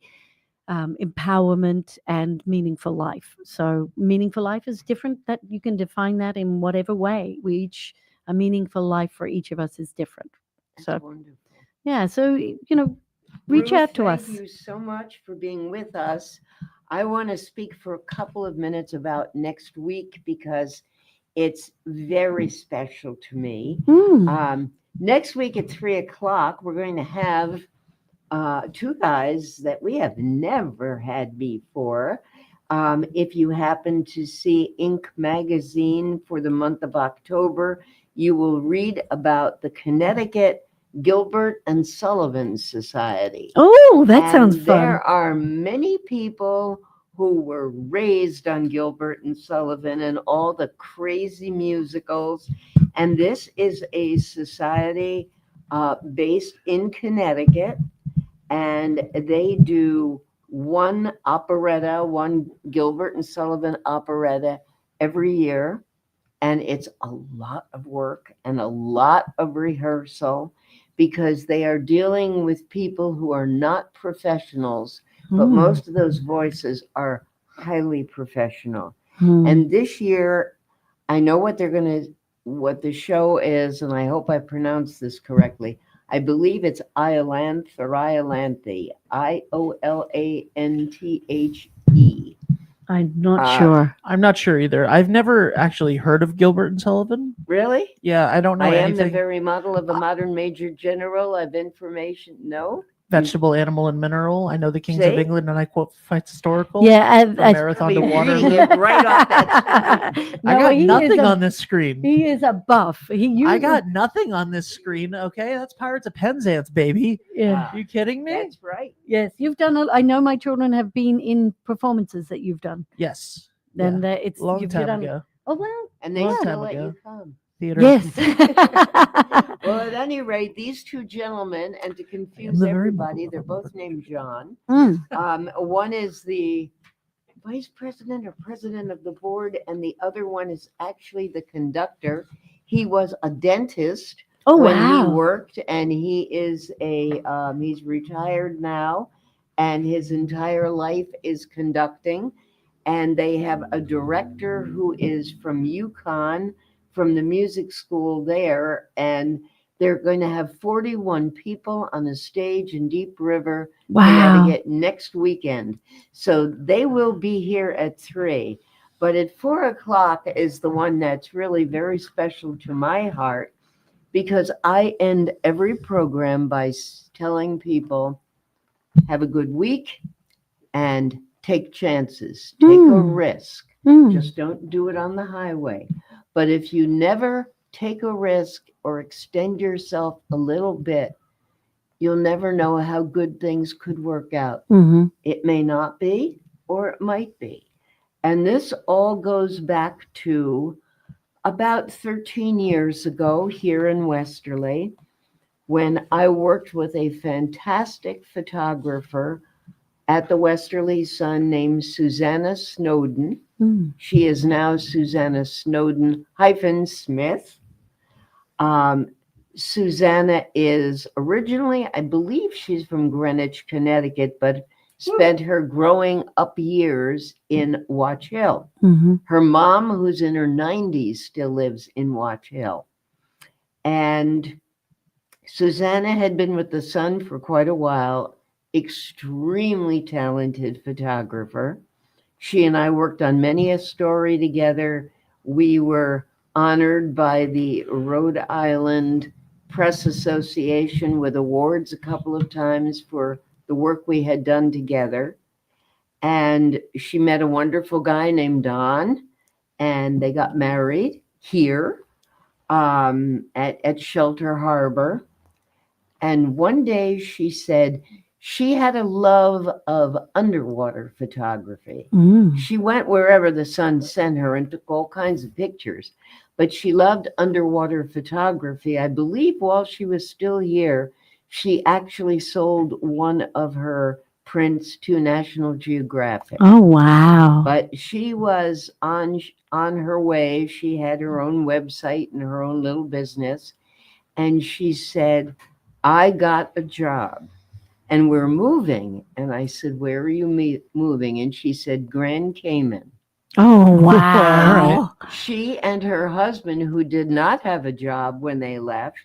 empowerment, and meaningful life. So meaningful life is different. That you can define that in whatever way. A meaningful life for each of us is different. That's wonderful. Yeah. So reach Ruth, out to us. Thank you so much for being with us. I want to speak for a couple of minutes about next week because it's very special to me. Next week at 3:00, we're going to have two guys that we have never had before. If you happen to see Inc. magazine for the month of October, you will read about the Connecticut Gilbert and Sullivan Society. Oh, that sounds And fun. There are many people who were raised on Gilbert and Sullivan and all the crazy musicals. And this is a society based in Connecticut. And they do one Gilbert and Sullivan operetta every year. And it's a lot of work and a lot of rehearsal because they are dealing with people who are not professionals, but most of those voices are highly professional. And this year, I know what the show is, and I hope I pronounced this correctly. I believe it's Iolanthe or Iolanthe, Iolannthe. I'm not sure. I'm not sure either. I've never actually heard of Gilbert and Sullivan. Really? Yeah, I don't know I am the anything. very model of a modern major general of information. No? Vegetable, animal, and mineral. I know the kings of See? England, and I quote historical. Yeah, From I marathon to Probably water. reading it right off that screen. I No, got he is nothing a- on this screen. He is a buff. I got nothing on this screen. Okay, that's Pirates of Penzance, baby. Yeah. You kidding me? That's right. Yes, you've done. I know my children have been in performances that you've done. Yes. Then Yeah. it's Long you've time done. ago. Oh well. And they Long still time let ago. you come. Theater. Yes. Well, at any rate, these two gentlemen, and to confuse the very everybody, they're both named John. Mm. One is the vice president or president of the board, and the other one is actually the conductor. He was a dentist when he wow. worked, and he is he's retired now, and his entire life is conducting. And they have a director who is from UConn, from the music school there, and they're going to have 41 people on a stage in Deep River, Wow. Connecticut next weekend. So they will be here at 3. But at 4 o'clock is the one that's really very special to my heart, because I end every program by telling people, have a good week and take chances, take a risk. Just don't do it on the highway. But if you never take a risk or extend yourself a little bit, you'll never know how good things could work out. It may not be, or it might be. And this all goes back to about 13 years ago here in Westerly, when I worked with a fantastic photographer at the Westerly Sun named Susanna Snowden. She is now Susanna Snowden-Smith. Susanna is originally, I believe she's from Greenwich, Connecticut, but spent her growing up years in Watch Hill. Her mom, who's in her 90s, still lives in Watch Hill. And Susanna had been with the Sun for quite a while, extremely talented photographer. She and I worked on many a story together. We were honored by the Rhode Island Press Association with awards a couple of times for the work we had done together. And she met a wonderful guy named Don, and they got married here at Shelter Harbor. And one day she said she had a love of underwater photography. She went wherever the Sun sent her and took all kinds of pictures, but she loved underwater photography. I believe while she was still here, she actually sold one of her prints to National Geographic. Oh wow. But she was on her way. She had her own website and her own little business. And she said, I got a job and we're moving. And I said, where are you moving? And she said, Grand Cayman. Oh wow. She and her husband, who did not have a job when they left,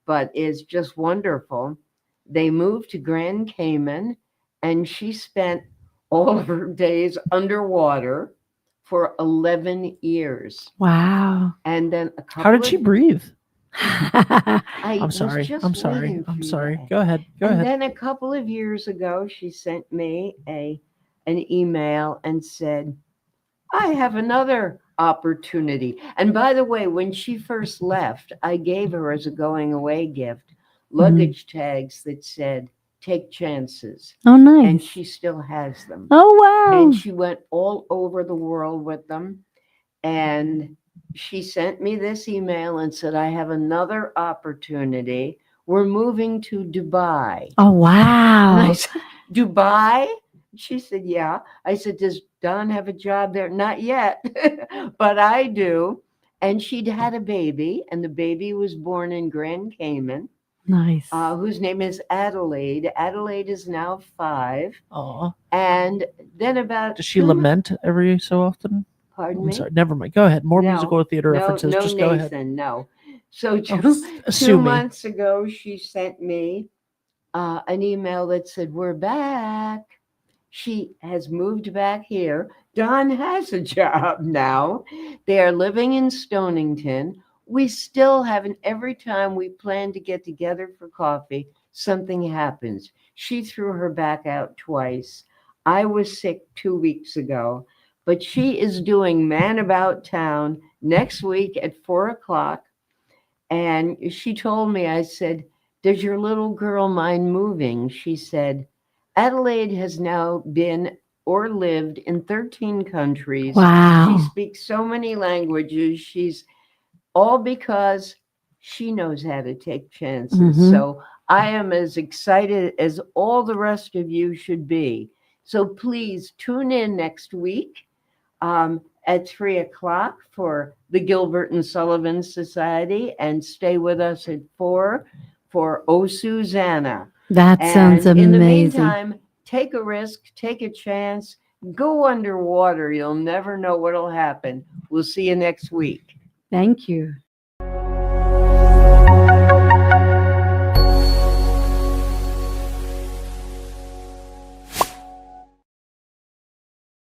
but is just wonderful, they moved to Grand Cayman, and she spent all of her days underwater for 11 years. Wow. And then a couple How did she breathe? I'm I'm sorry. I'm sorry. I'm sorry. Go ahead. Go and ahead. then a couple of years ago, she sent me an email and said, I have another opportunity. And by the way, when she first left, I gave her as a going away gift luggage tags that said, take chances. Oh, nice. And she still has them. Oh, wow. And she went all over the world with them. And she sent me this email and said, I have another opportunity. We're moving to Dubai. Oh, wow. And I said, Dubai? She said, yeah. I said, does Don have a job there? Not yet, but I do. And she'd had a baby, and the baby was born in Grand Cayman. Nice. Whose name is Adelaide. Adelaide is now 5. Aw. And then about Does she lament every so often? Pardon I'm me? sorry. Never mind. Go ahead. More No, musical theater no, references. No, Just go ahead. Nathan, no. So Oh, 2 sue me. months ago, she sent me an email that said, we're back. She has moved back here. Don has a job now. They are living in Stonington. We still haven't, every time we plan to get together for coffee, something happens. She threw her back out twice. I was sick 2 weeks ago, but she is doing Man About Town next week at 4:00. And she told me, I said, does your little girl mind moving? She said, Adelaide has now been or lived in 13 countries. Wow. She speaks so many languages. She's all because she knows how to take chances. Mhm. So I am as excited as all the rest of you should be. So please tune in next week at 3:00 for the Gilbert and Sullivan Society, and stay with us at 4 for Oh Susanna. That sounds And in the amazing. meantime, take a risk, take a chance, go underwater. You'll never know what'll happen. We'll see you next week. Thank you.